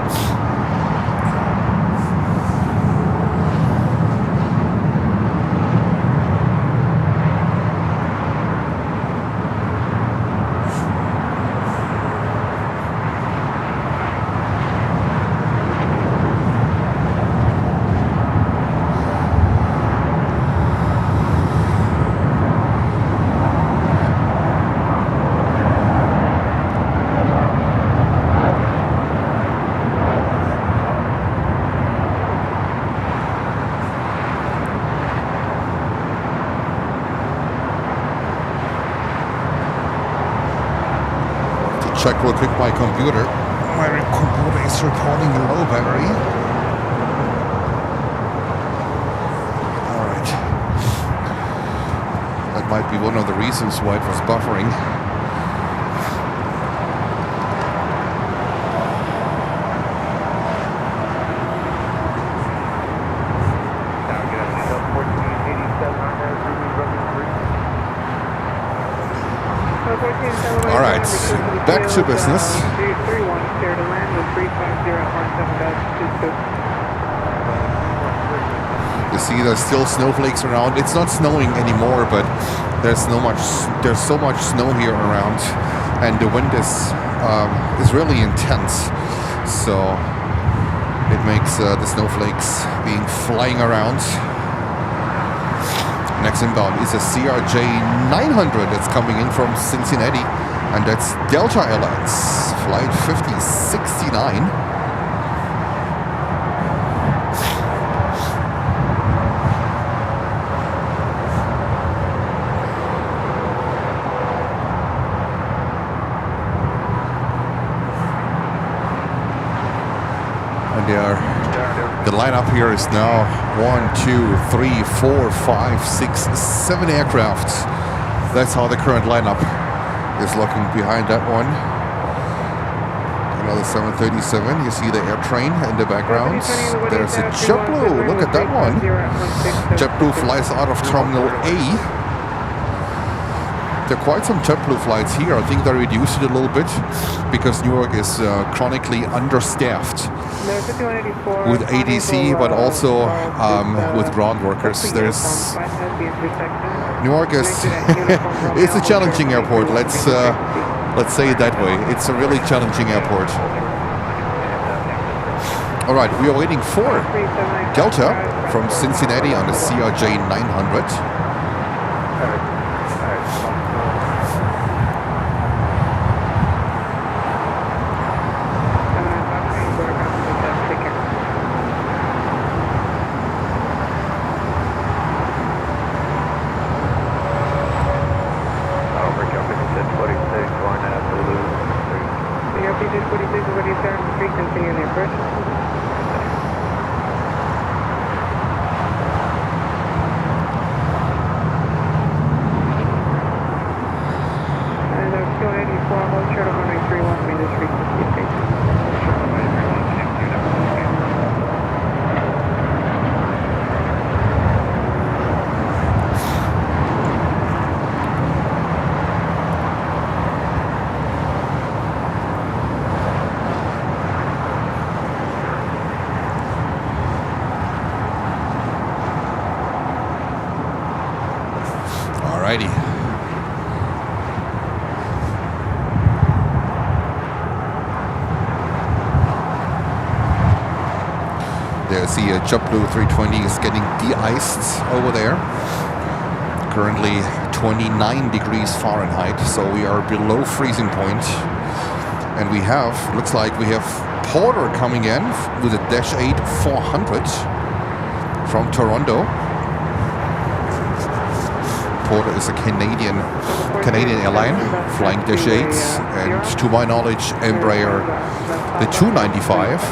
Check real quick my computer. My computer is reporting a low battery. Alright. That might be one of the reasons why it was buffering. Alright, back to business. You see there's still snowflakes around. It's not snowing anymore, but there's so much snow here around, and the wind is really intense. So it makes the snowflakes being flying around. Next inbound is a CRJ 900 that's coming in from Cincinnati, and that's Delta Airlines, flight 5069. The lineup here is now 1, 2, 3, 4, 5, 6, 7 aircraft. That's how the current lineup is looking behind that one. Another 737. You see the air train in the background. There's a JetBlue. Look at that one. JetBlue flies out of Terminal A. There are quite some JetBlue flights here. I think they reduced it a little bit because Newark is chronically understaffed with ADC, but also with ground workers. Newark is it's a challenging airport. Let's say it that way. It's a really challenging airport. All right, we are waiting for Delta from Cincinnati on the CRJ 900. I see a JetBlue 320 is getting de-iced over there. Currently 29 degrees Fahrenheit, so we are below freezing point. And we have, looks like we have Porter coming in with a Dash 8 400 from Toronto. Porter is a Canadian airline flying Dash 8s, and to my knowledge, Embraer the 295.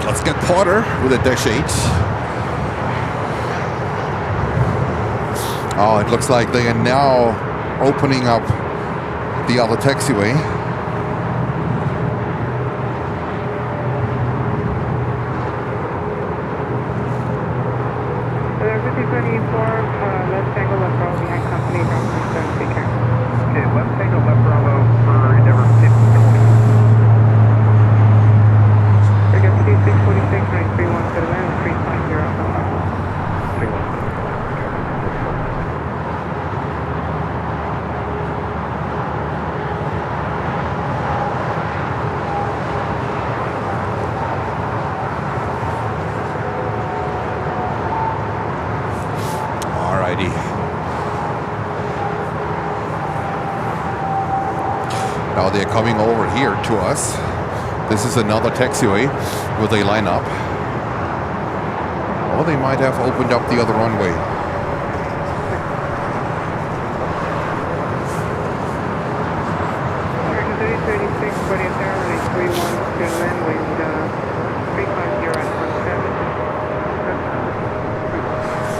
Let's get Porter with a Dash 8. Oh, it looks like they are now opening up the other taxiway. Left angle left Bravo behind company, Bravo 7, take care. Okay, left angle left Bravo for Endeavor 5020. Forget 646, 931 to the land, 350 on the left. 310. Now they're coming over here to us. This is another taxiway where they line up. Or they might have opened up the other runway.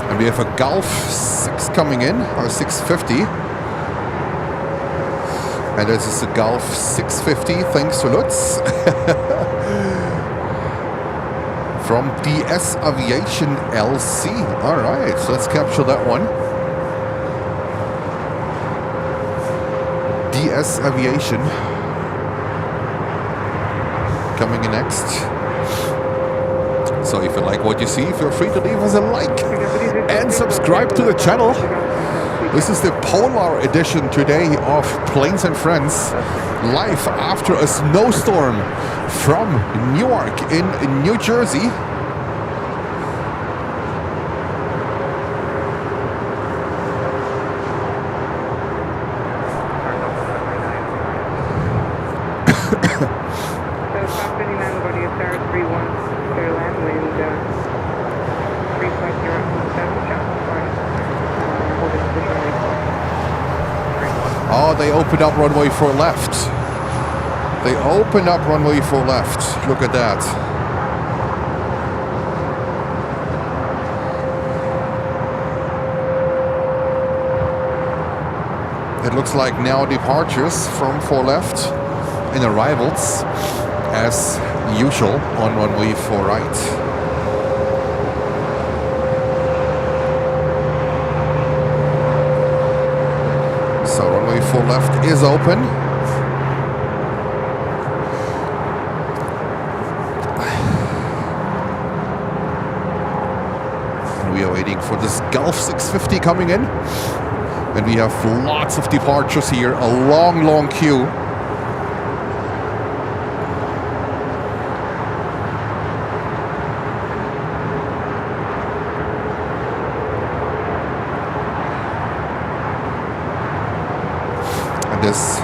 And we have a Gulf 6 coming in, or 650. And this is a Gulf 650, thanks to Lutz. From DS Aviation LC. All right, so let's capture that one. DS Aviation. Coming in next. So if you like what you see, feel free to leave us a like and subscribe to the channel. This is the Polar edition today of Planes and Friends, live after a snowstorm from Newark in New Jersey. Oh, they opened up runway 4 left. They opened up runway 4 left. Look at that. It looks like now departures from 4 left and arrivals as usual on runway 4 right. So runway 4 left is open. And we are waiting for this Gulf 650 coming in. And we have lots of departures here, a long, long queue. And this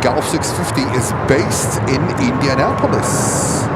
Gulf 650 is based in Indianapolis.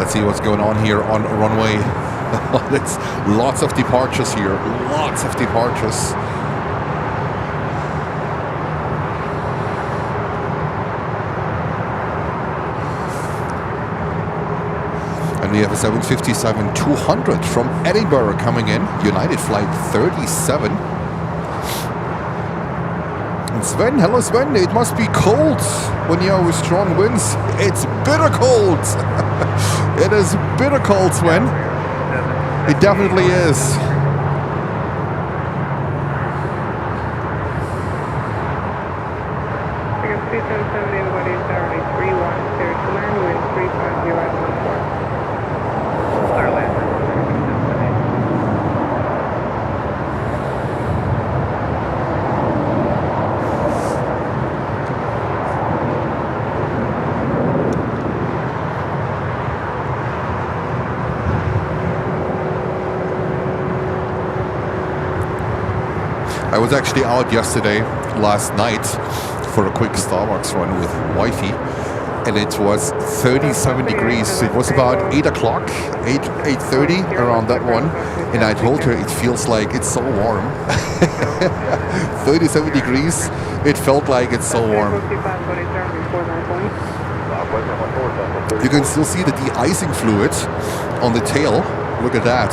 See what's going on here on runway. It's lots of departures here, lots of departures. And we have a 757-200 from Edinburgh coming in, United Flight 37. And Sven, hello Sven, it must be cold when you are with strong winds. It's bitter cold. It is bitter cold, Sven. It definitely is. I was actually out yesterday, last night, for a quick Starbucks run with wifey, and it was 37 degrees. It was about 8 o'clock, 8:30, around that one, and I told her it feels like it's so warm. 37 degrees, it felt like it's so warm. You can still see the de-icing fluid on the tail. Look at that.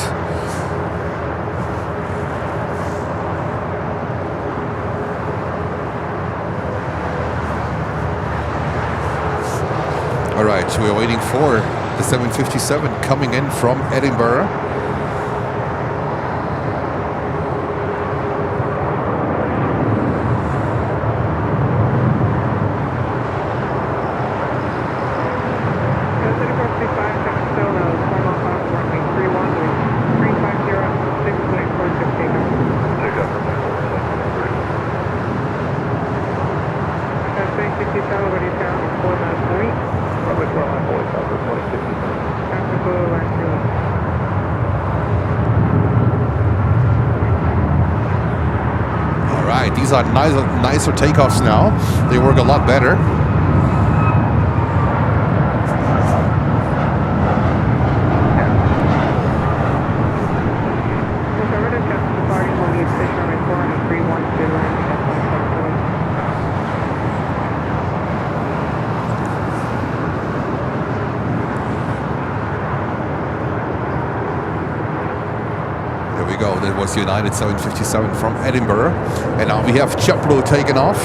All right, so we're waiting for the 757 coming in from Edinburgh. These are nicer takeoffs now. They work a lot better. That was United 757 from Edinburgh, and now we have JetBlue taken off.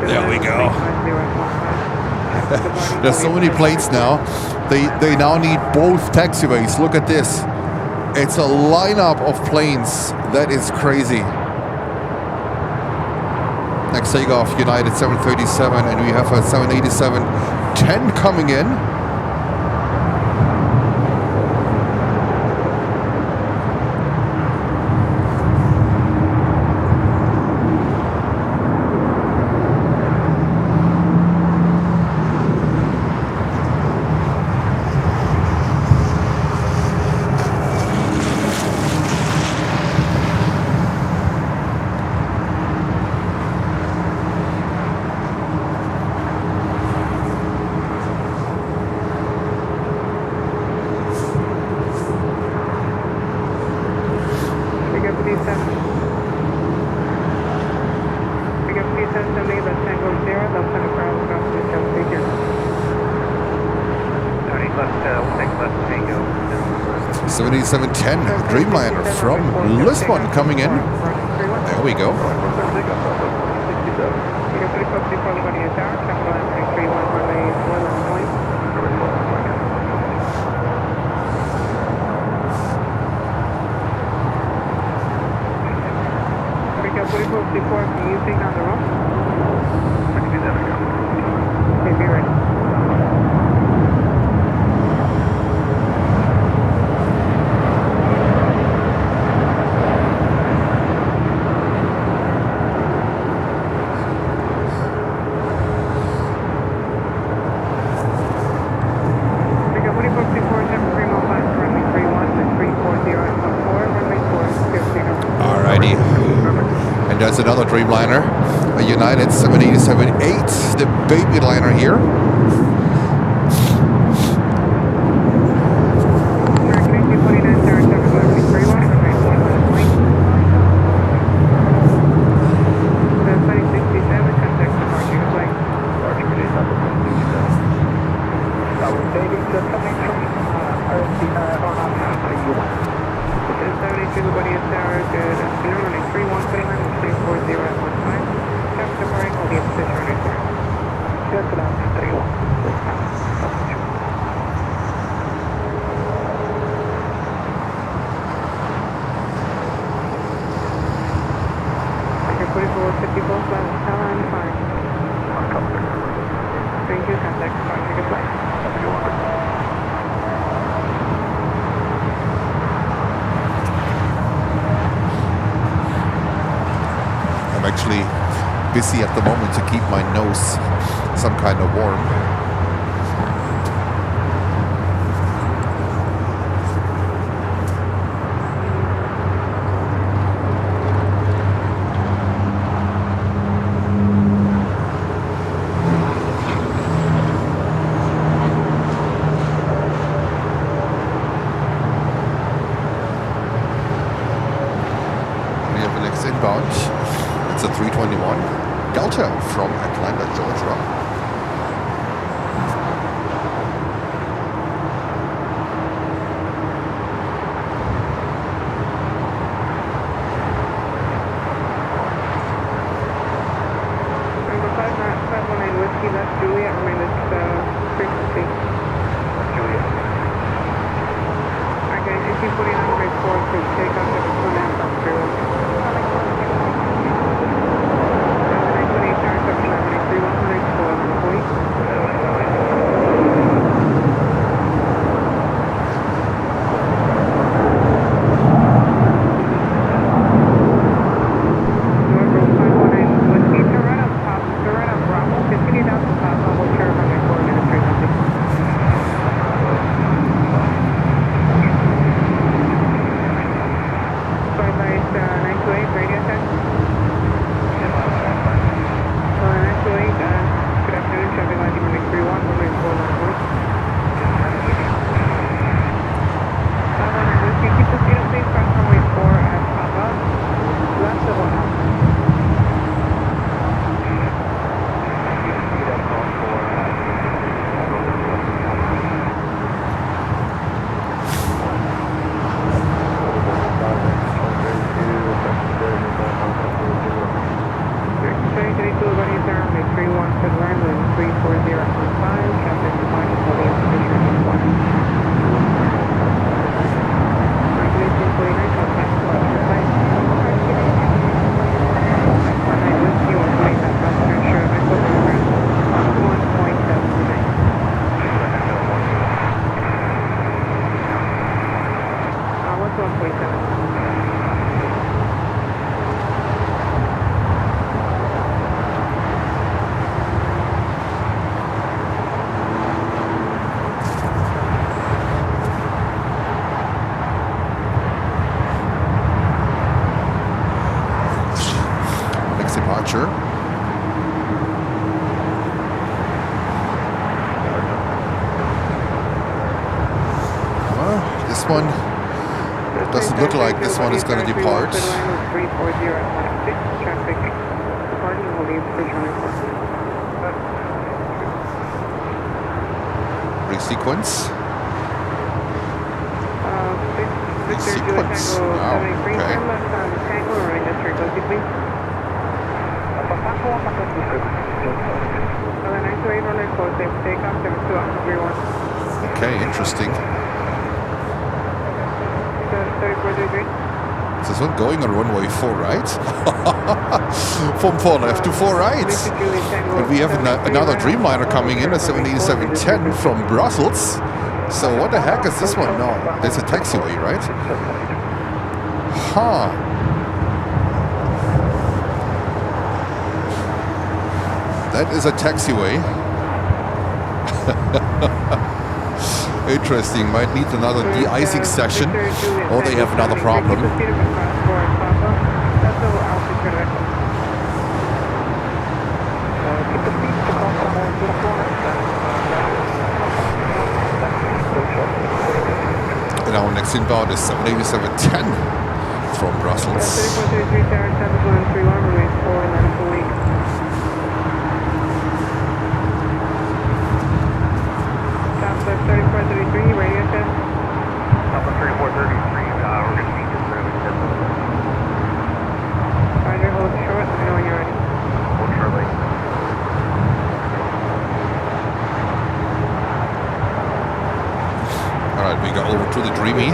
There we go. There's so many planes now. They now need both taxiways. Look at this. It's a lineup of planes. That is crazy. Next takeoff, United 737, and we have a 787-10 coming in. left Tango. 7710 Dreamliner from Lisbon coming in. There we go. Before, can you take down the rope? I can do that again. Okay, be ready. Pick up 44, 73 mile fast, runway 31, then 340 at 14, runway 4, 50. Alrighty. And there's another Dreamliner, a United 787-8, the baby liner here. I'm actually busy at the moment to keep my nose some kind of warm. We have the next inbound. It's a 321 Delta from Atlanta, Georgia. This one doesn't look like this one is going to depart. Resequence. sequence. Wow, okay. Okay, interesting. Is this one going on runway 4 right? From 4 left to 4 right. And we have another Dreamliner coming in, a 787-10 from Brussels. So what the heck is this one? No, there's a taxiway, right? Huh. That is a taxiway. Interesting. Might need another de-icing session, or they have another problem. And our next inbound is 787-10 from Brussels. Alright, we go over to the Dreamy.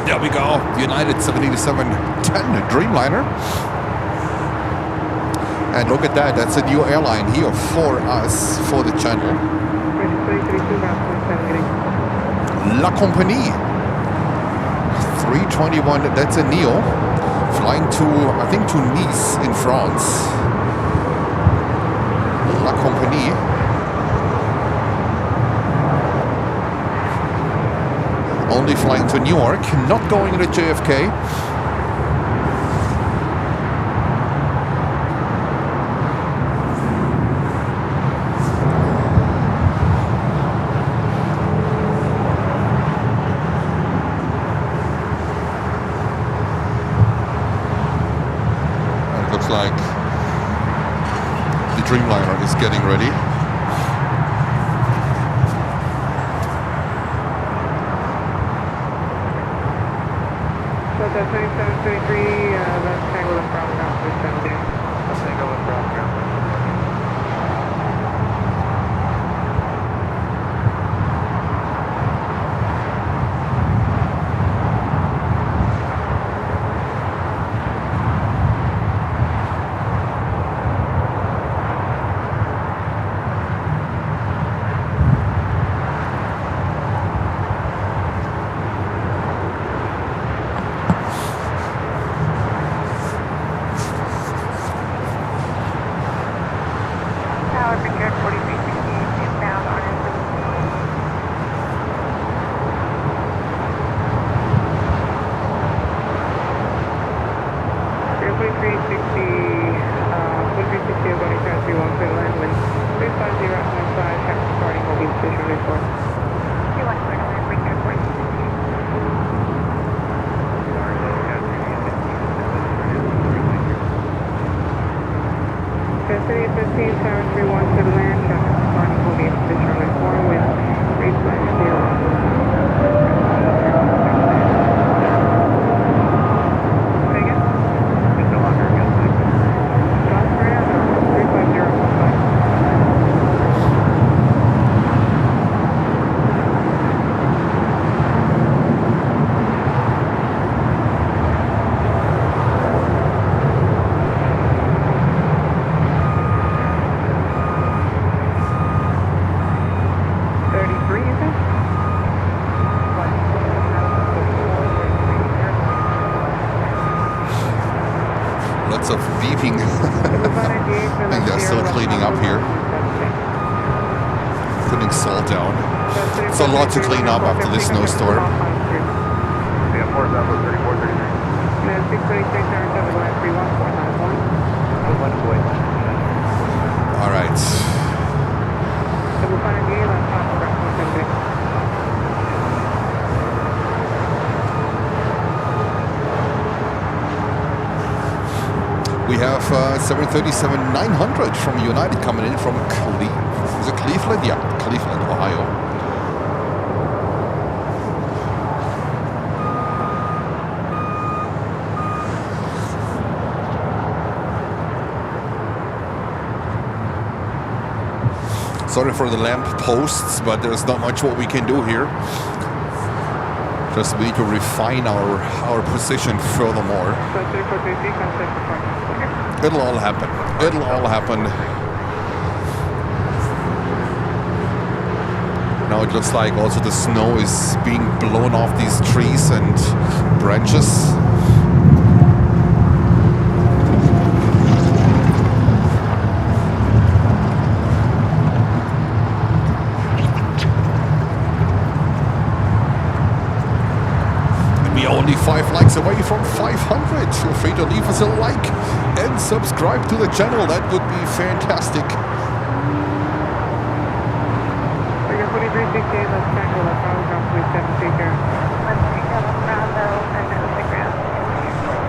There we go, United 787-10 Dreamliner. And look at that, that's a new airline here for us, for the channel. La Compagnie 321, that's a Neo, flying to, I think, to Nice in France. La Compagnie. Only flying to New York, not going to JFK. And it looks like the Dreamliner is getting ready. Delta 2733, left tangle and ground ground 370. Left tangle and ground ground. lots of beeping. I think they're still cleaning up here. Putting salt down. It's a lot to clean up after this snowstorm. Yeah, 4,034, 33. 1 way. All right. We have 737-900 from United coming in from Is it Cleveland? Yeah, Cleveland, Ohio. Sorry for the lamp posts, but there's not much what we can do here. Just need to refine our position furthermore. It'll all happen. It'll all happen. Now it looks like also the snow is being blown off these trees and branches. Only 5 likes away from 500. Feel free to leave us a like and subscribe to the channel. That would be fantastic.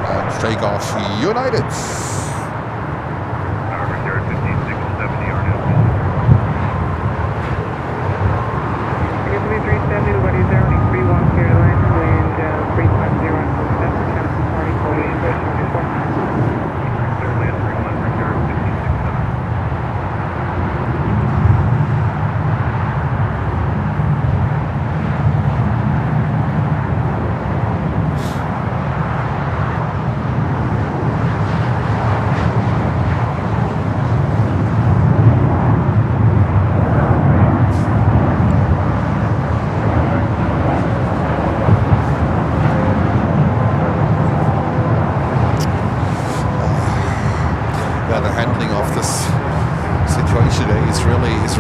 And take off United. Reserve 5670 RNL. 370, nobody's there, only 31 here, line wind 350 on 7, Canarsie party, fully English, report. Clear land 31, reserve 5670.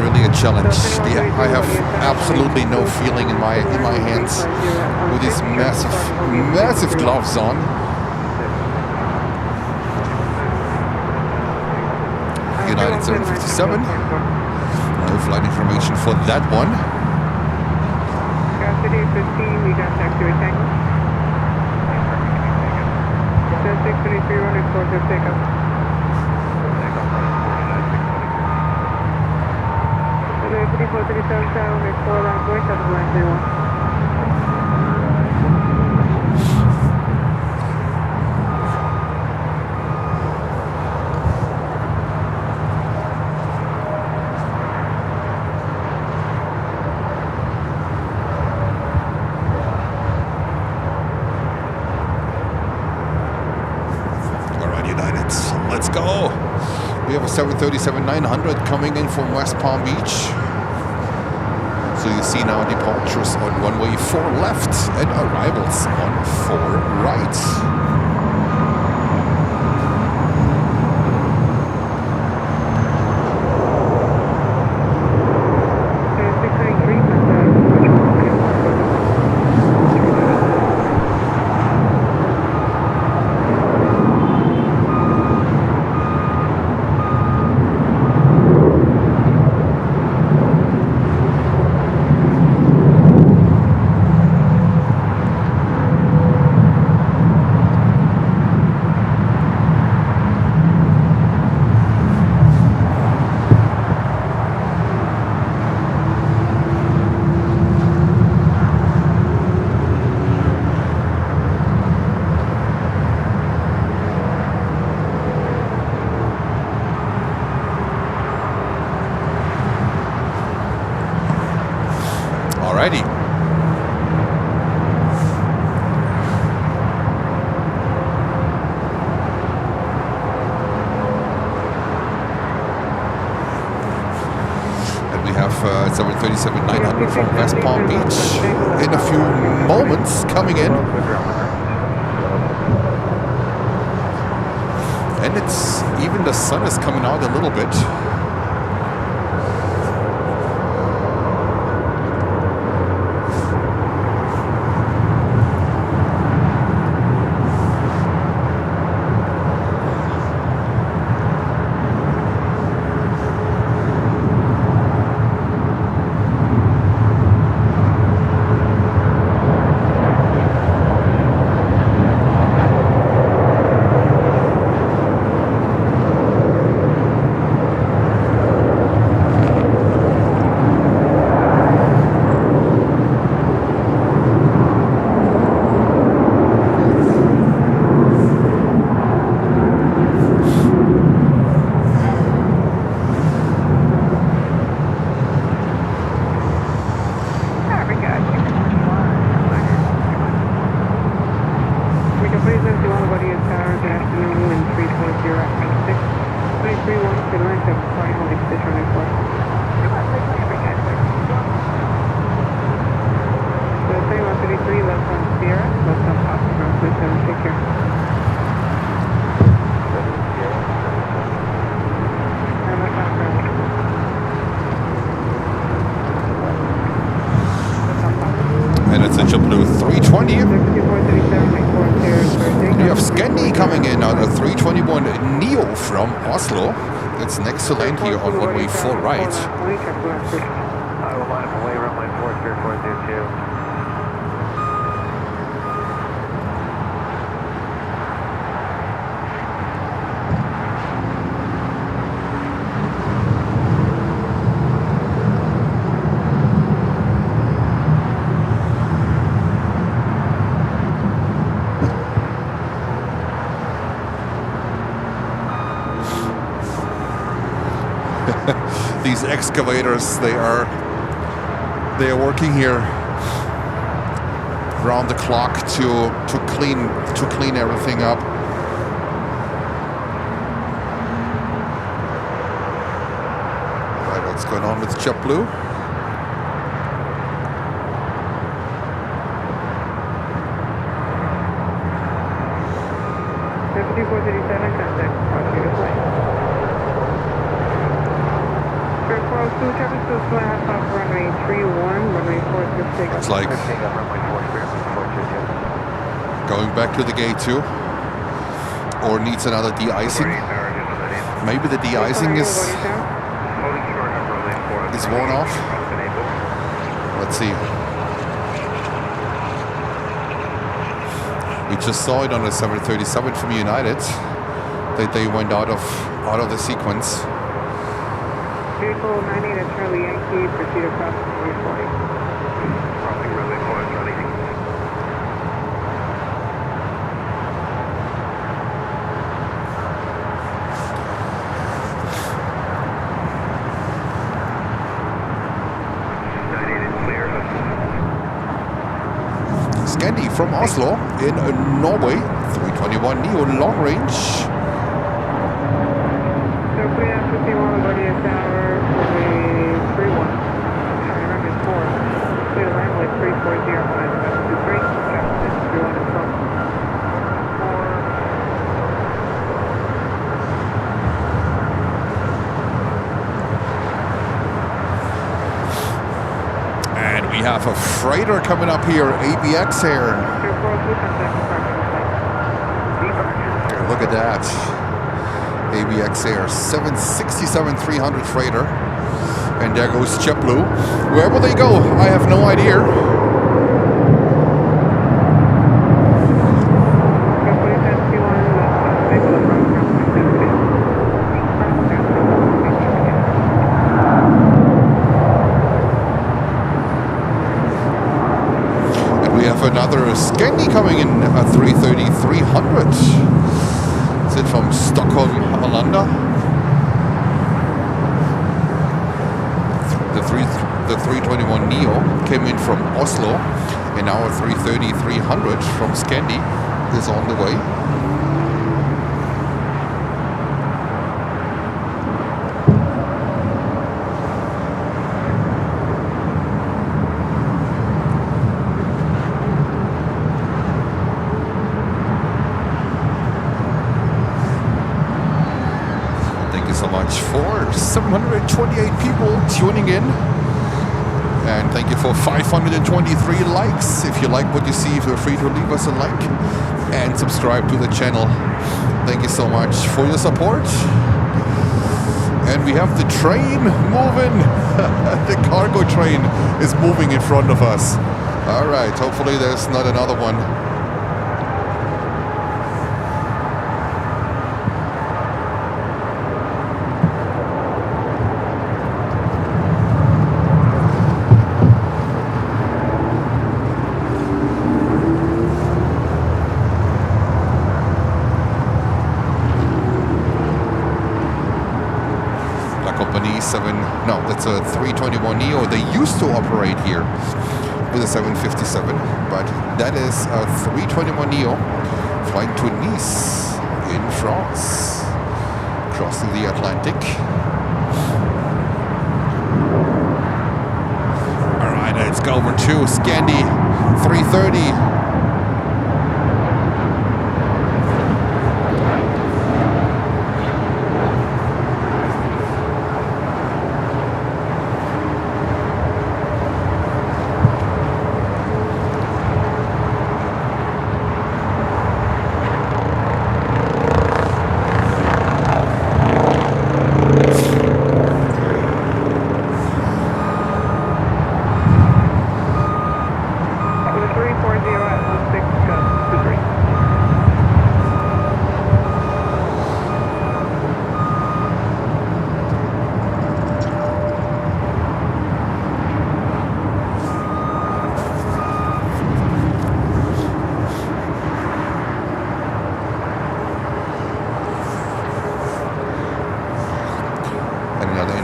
Really a challenge. I have absolutely no feeling in my hands with these massive gloves on. United 757. No flight information for that one. City 15, we got taxi with Tango. 623 running for the takeoff. 3437 sound, it's 4 on voice, up to line 31. Alright, United, let's go. We have a 737-900 coming in from West Palm Beach. So you see now departures on runway 4 left and arrivals on 4 right. Alrighty. And we have 737-900 from West Palm Beach in a few moments coming in. And it's even the sun is coming out a little bit. And it's a JetBlue 320. We have Scandi coming in on a 321 Neo from Oslo. That's next to land here on runway 4 right. I will line up away, runway 402. These excavators, they are working here round the clock to clean everything up. Right, what's going on with JetBlue? It's like going back to the gate 2, or needs another de-icing. Maybe the de-icing is worn off. Let's see. We just saw it on the 737 from United. They went out of the sequence. Vehicle 98 at Charlie Yankee, proceed across runway 40. Crossing runway 4 at Charlie Yankee. Scandi from Oslo in Norway, 321 Neo long range. So clear after Widebody at tower, runway 31. Sorry, runway 4. Clear to land with 340 on 723. Captain 31 and from 4. And we have a freighter coming up here, ABX Air. Look at that. ABX Air 767-300 freighter. And there goes JetBlue. Where will they go? I have no idea. And we have another Scandi coming in at 330-300. Is it from Stockholm, Arlanda? The 321 Neo came in from Oslo, and now a 330-300 from Scandi is on the way. so much for 728 people tuning in. And thank you for 523 likes. If you like what you see, feel free to leave us a like and subscribe to the channel. Thank you so much for your support. And we have the train moving. The cargo train is moving in front of us. All right, hopefully there's not another one. That's a 321neo. They used to operate here with a 757, but that is a 321neo flying to Nice in France, crossing the Atlantic. All right, let's go over to Scandi 330.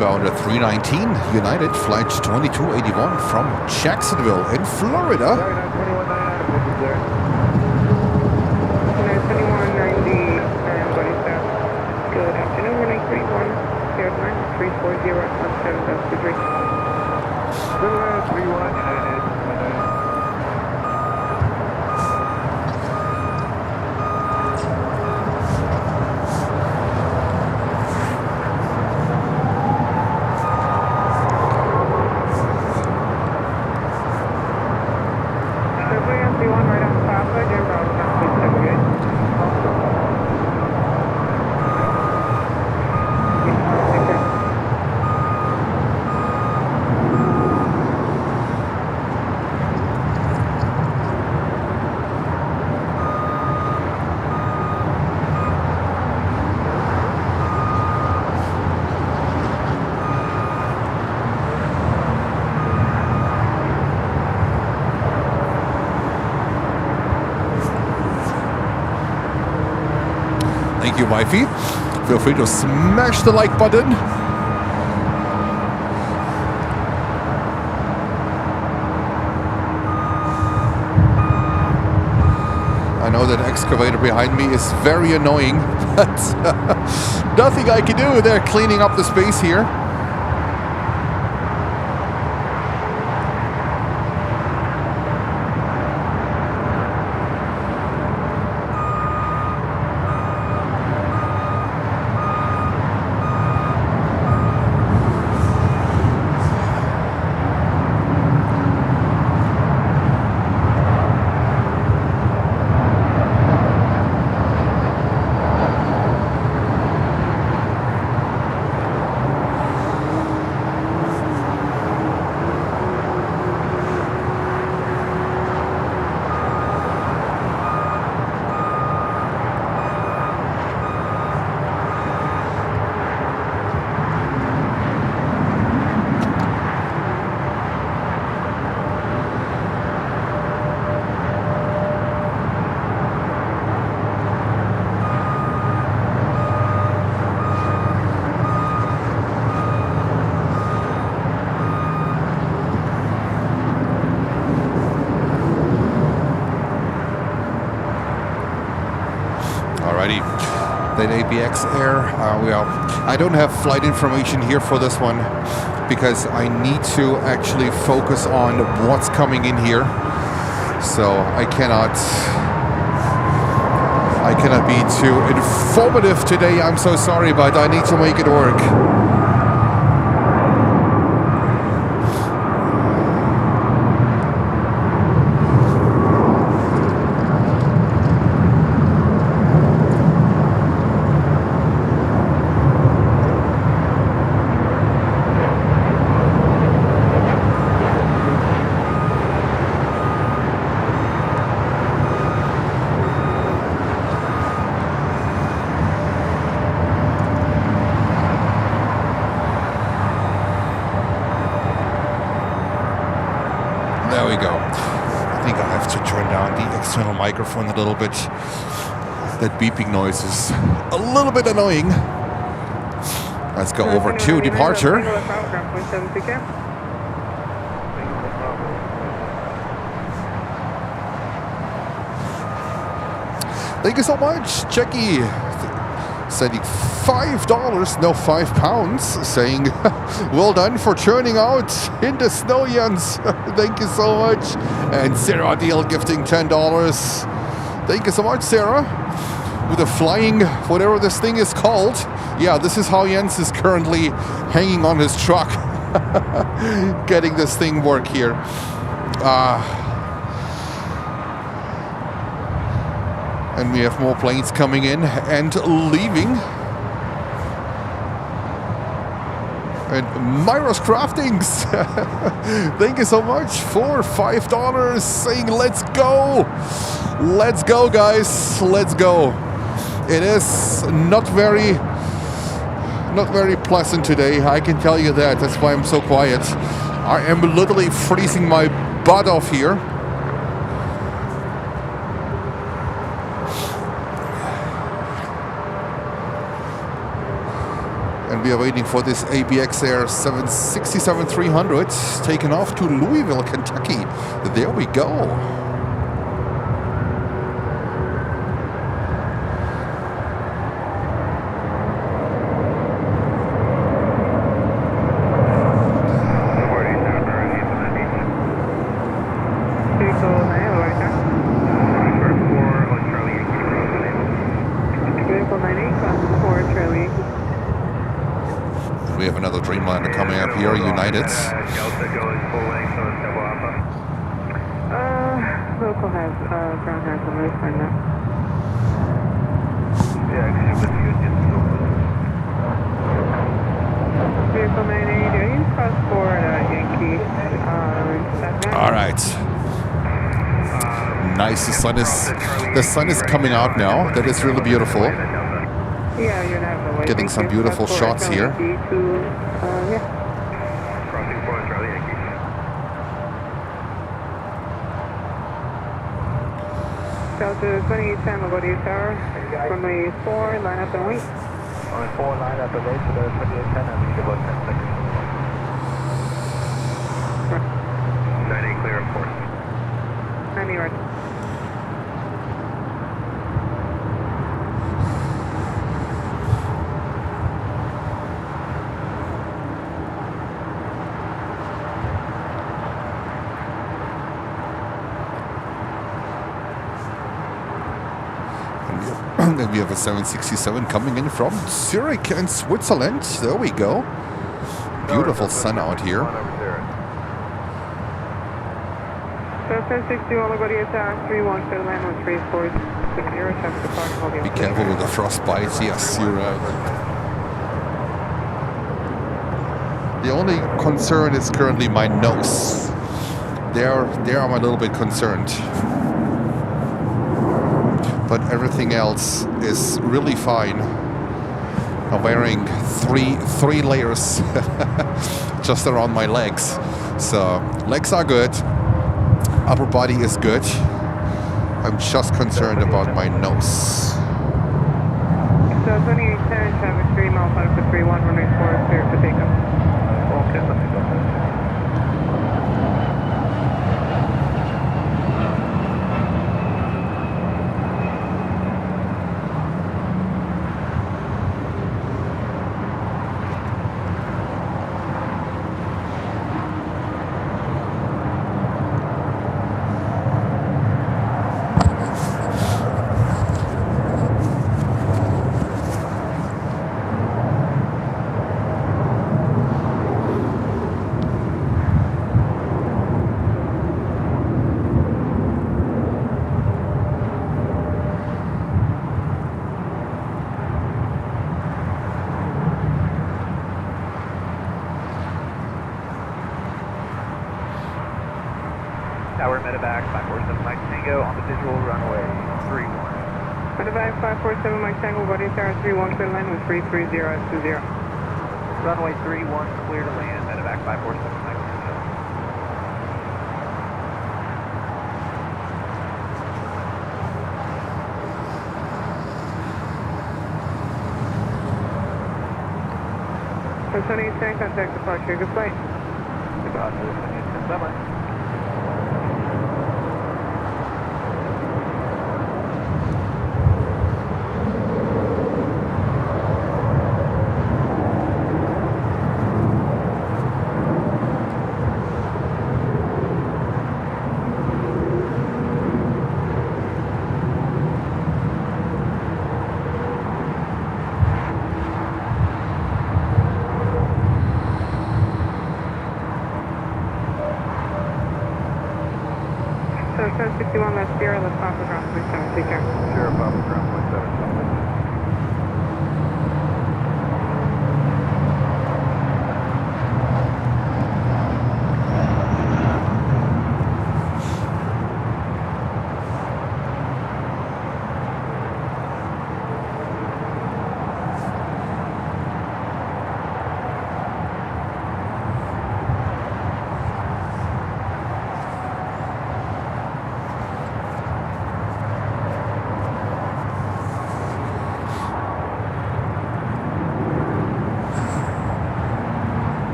Inbound 319 United Flight 2281 from Jacksonville in Florida. 2190 everybody staff. Good afternoon, running 31, airline 340 on 7.3. Good 31 United. Thank you, wifey. Feel free to smash the like button. I know that excavator behind me is very annoying, but nothing I can do. They're cleaning up the space here. That ABX Air, well, I don't have flight information here for this one because I need to actually focus on what's coming in here. So I I cannot be too informative today, I'm so sorry, but I need to make it work. There we go. I think I have to turn down the external microphone a little bit. That beeping noise is a little bit annoying. Let's go over to departure. Thank you so much, Jackie. Sending $5, no £5, saying, well done for turning out in the snow, Jens. Thank you so much. And Sarah Deal gifting $10. Thank you so much, Sarah. With a flying, whatever this thing is called. Yeah, this is how Jens is currently hanging on his truck. Getting this thing work here. And we have more planes coming in and leaving. And Myros Craftings, thank you so much for $5, saying let's go. Let's go, guys. Let's go. It is not very pleasant today, I can tell you that. That's why I'm so quiet. I am literally freezing my butt off here. And we are waiting for this ABX Air 767-300 taken off to Louisville, Kentucky. There we go. We have another Dreamliner coming up here, United. Local has, ground has a roof right now. Vehicle 98, are you cross board, Yankee? All right. Nice, the sun is coming out now. That is really beautiful. Yeah, you're not the way. Getting some beautiful shots here. Yeah. Crossing 4 Charlie Yankee. Delta 2810, Widebody Tower. Runway 4, line up and wait. Runway 4, line up and wait for the 2810 and lead about 10 seconds. 98 clear of course. 90 right. And we have a 767 coming in from Zurich in Switzerland. There we go. Beautiful sun out here. So 1060, Widebody attack, 31, clear land on 3460, Be careful with the frostbite. Yes, you're right. The only concern is currently my nose. There I'm a little bit concerned. But everything else is really fine. I'm wearing three layers just around my legs. So legs are good. Upper body is good. I'm just concerned about my nose. So 2810, traffic 3 miles out for 31, runway 4, clear for takeoff. Okay, let me go. medevac 547 Mike Tango on the visual runway 31. Medevac 547 Mike Tango, Buddy Tower 31, clear to land with 330 at 20. Runway 31, clear to land, medevac 547 Mike Tango. Sunny 10, contact departure, good flight. Departure, Sunny 10, bye-bye. So 1061 left Sierra, let's pop the ground, please, take care. Sure, Papa Ground 17.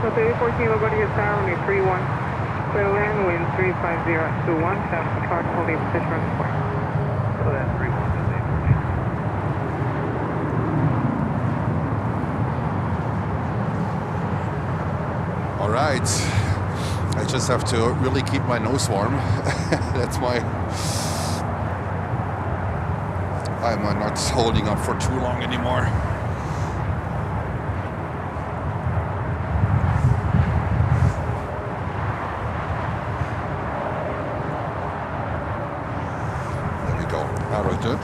Delta 14, Widebody is tower, runway 31, clear to land, wind 350 at 21, south depart, holding position on the point. So that's 31, Delta 14. All right. I just have to really keep my nose warm. That's why I'm not holding up for too long anymore. There we go. Artic.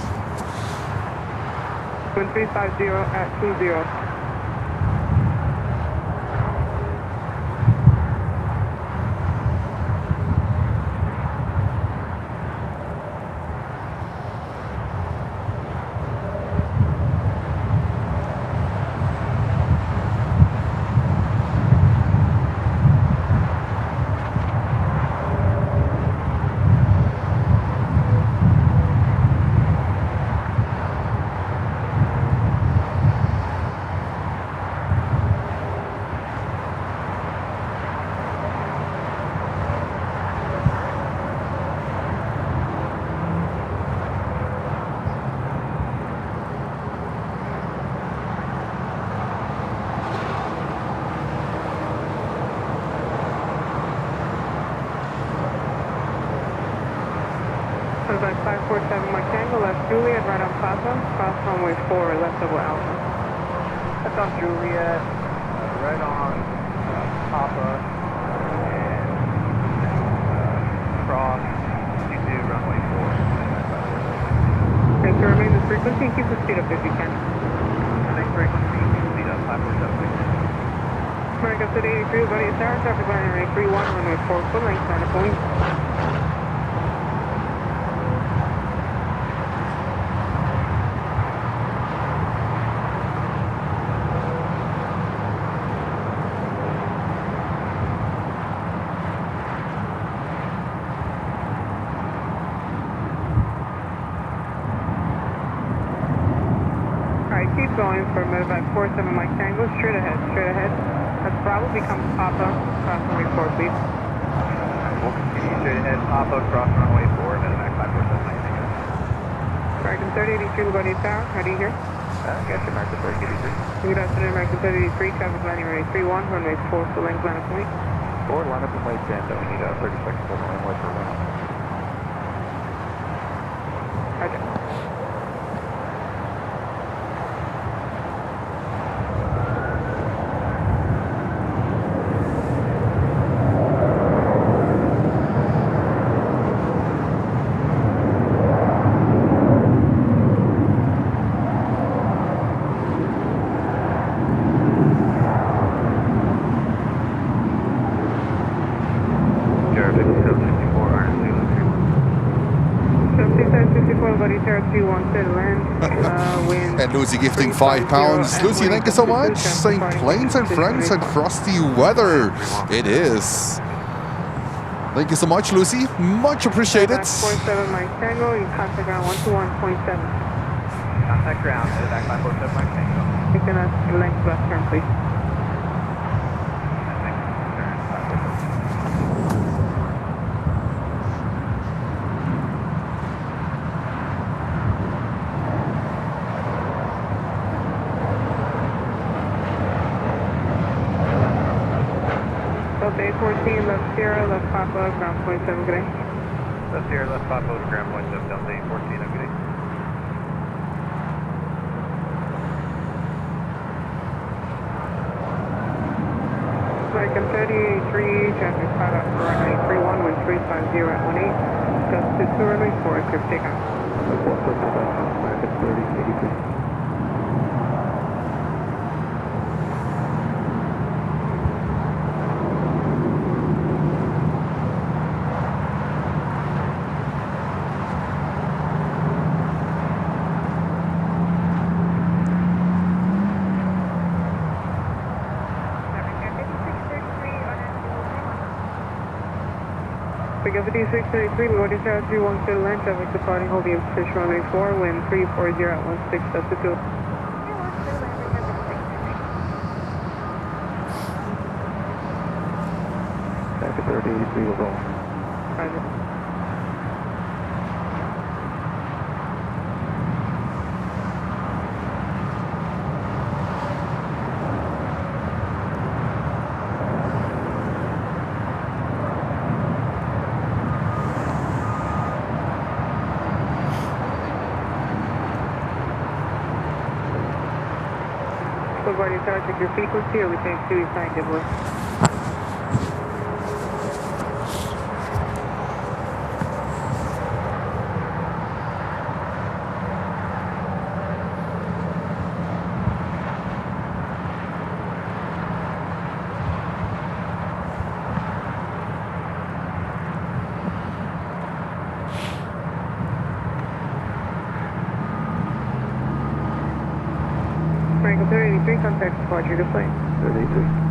Wind 350 at 20. By 547 Mike Tango, left Juliet, right on Plaza, cross runway 4, left double Alpha. That's on Juliet, right on Papa, and cross remain this frequency and keep the speed up if you can. Next frequency, speed up 547, please. America City 83, Buddy Tower, traffic line runway 31, runway 4, full length, line up wing. Alright, keep going for medevac 47 Mike Tango, straight ahead, straight ahead. That's Bravo becomes Papa, cross runway 4, please. We'll continue straight ahead, pop up, cross runway 4, medevac 547, Mike Tango. American 3083, Buddy Tower, how do you hear? Yes, American 3083. Good afternoon, American 3083, traffic line runway 31, runway 4, full length, line up wing. 4, line up and wait, Jando. We need 30 seconds for runway for runoff. Roger. And Lucy gifting £5. Lucy, thank you so much. Saying planes and friends and frosty weather. It is. Thank you so much, Lucy. Much appreciated. 47 Mike Tango, you contact ground 121.7. Contact ground, medevac 547, Mike Tango. You can ask the length left turn, please. Bay 14, left Sierra, left Papa, ground point 7, good day. Left Sierra, left Papa, ground point 7, Delta 814, good day. American 3083, traffic caught up for runway 31, wind 350 at 18, gust to 2 runway 4, clear for takeoff. American 3083. Figure 5633, Lord Tower 31 clear land, traffic departing, holding in position runway 4, wind 340 at 16, gust to 2. Back to 3083 will roll. Roger. Widebody Tower, check your frequency, or we take 2 sign giveaway. Franklin 3083, contact departure to plane. 3083.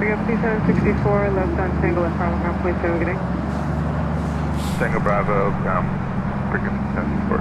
We got P764, left on single in front of ground, please say we're getting. Tango Bravo, freaking 74.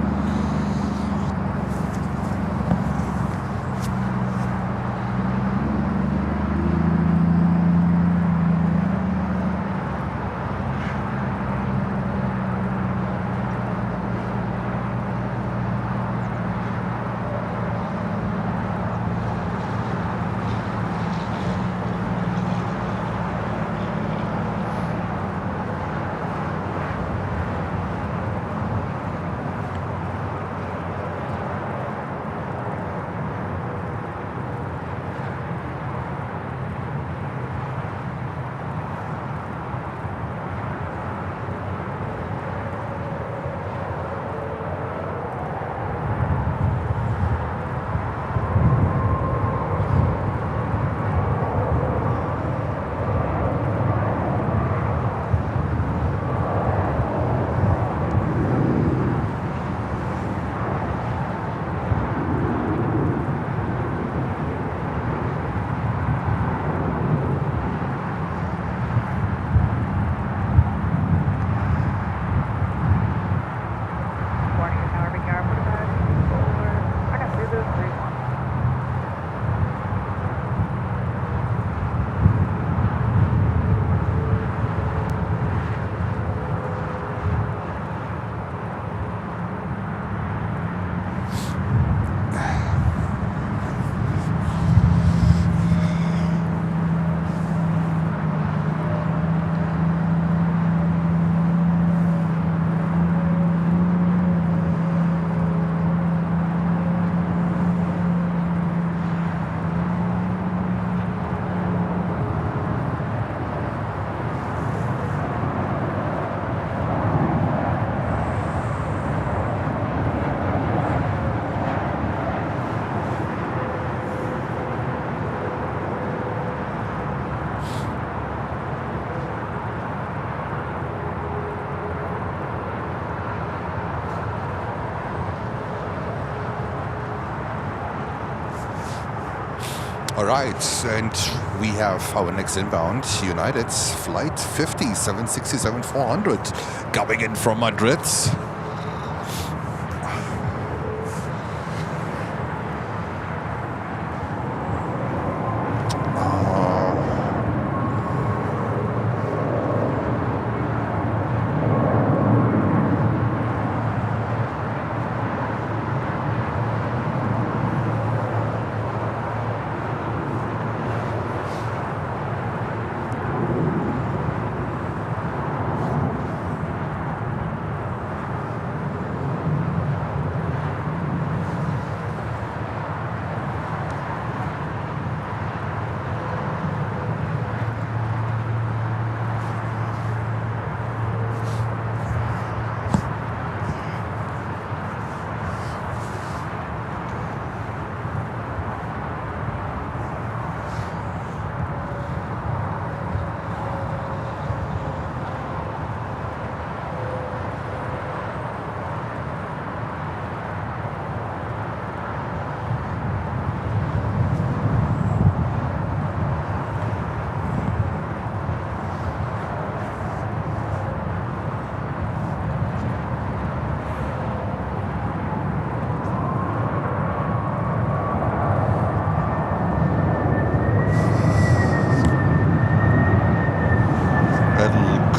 All right, and we have our next inbound, United's flight 50, 767-400, coming in from Madrid.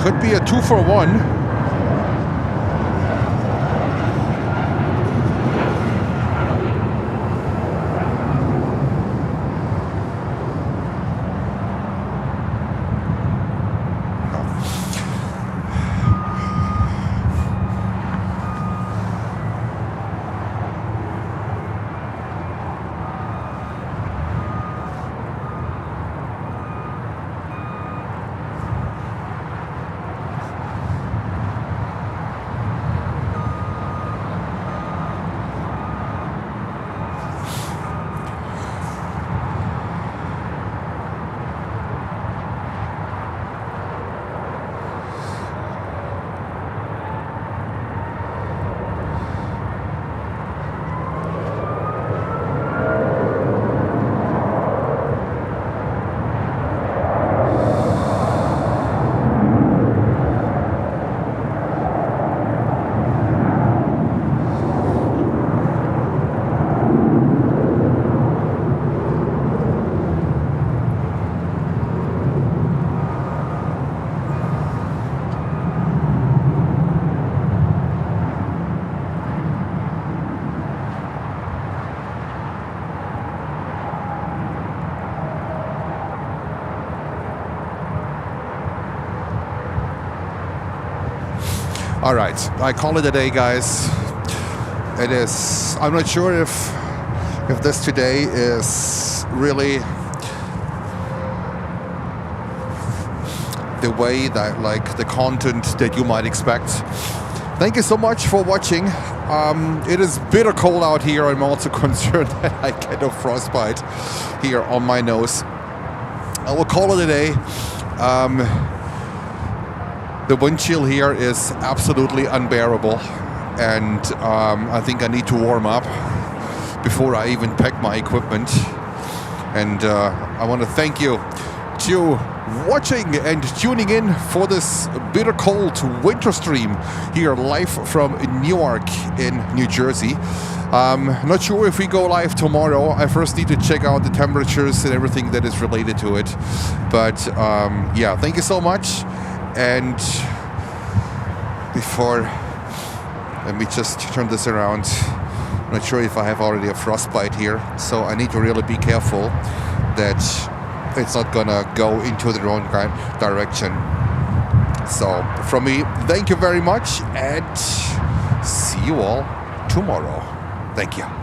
Could be a 2-for-1. All right, I call it a day, guys. It is. I'm not sure if this today is really the way that, like, the content that you might expect. Thank you so much for watching. It is bitter cold out here. I'm also concerned that I get a frostbite here on my nose. I will call it a day. The wind chill here is absolutely unbearable, and I think I need to warm up before I even pack my equipment. And I want to thank you to watching and tuning in for this bitter cold winter stream here live from Newark in New Jersey. Not sure if we go live tomorrow. I first need to check out the temperatures and everything that is related to it. But yeah, thank you so much. And before, let me just turn this around. I'm not sure if I have already a frostbite here, so I need to really be careful that it's not gonna go into the wrong direction. So from me, thank you very much, and see you all tomorrow. Thank you.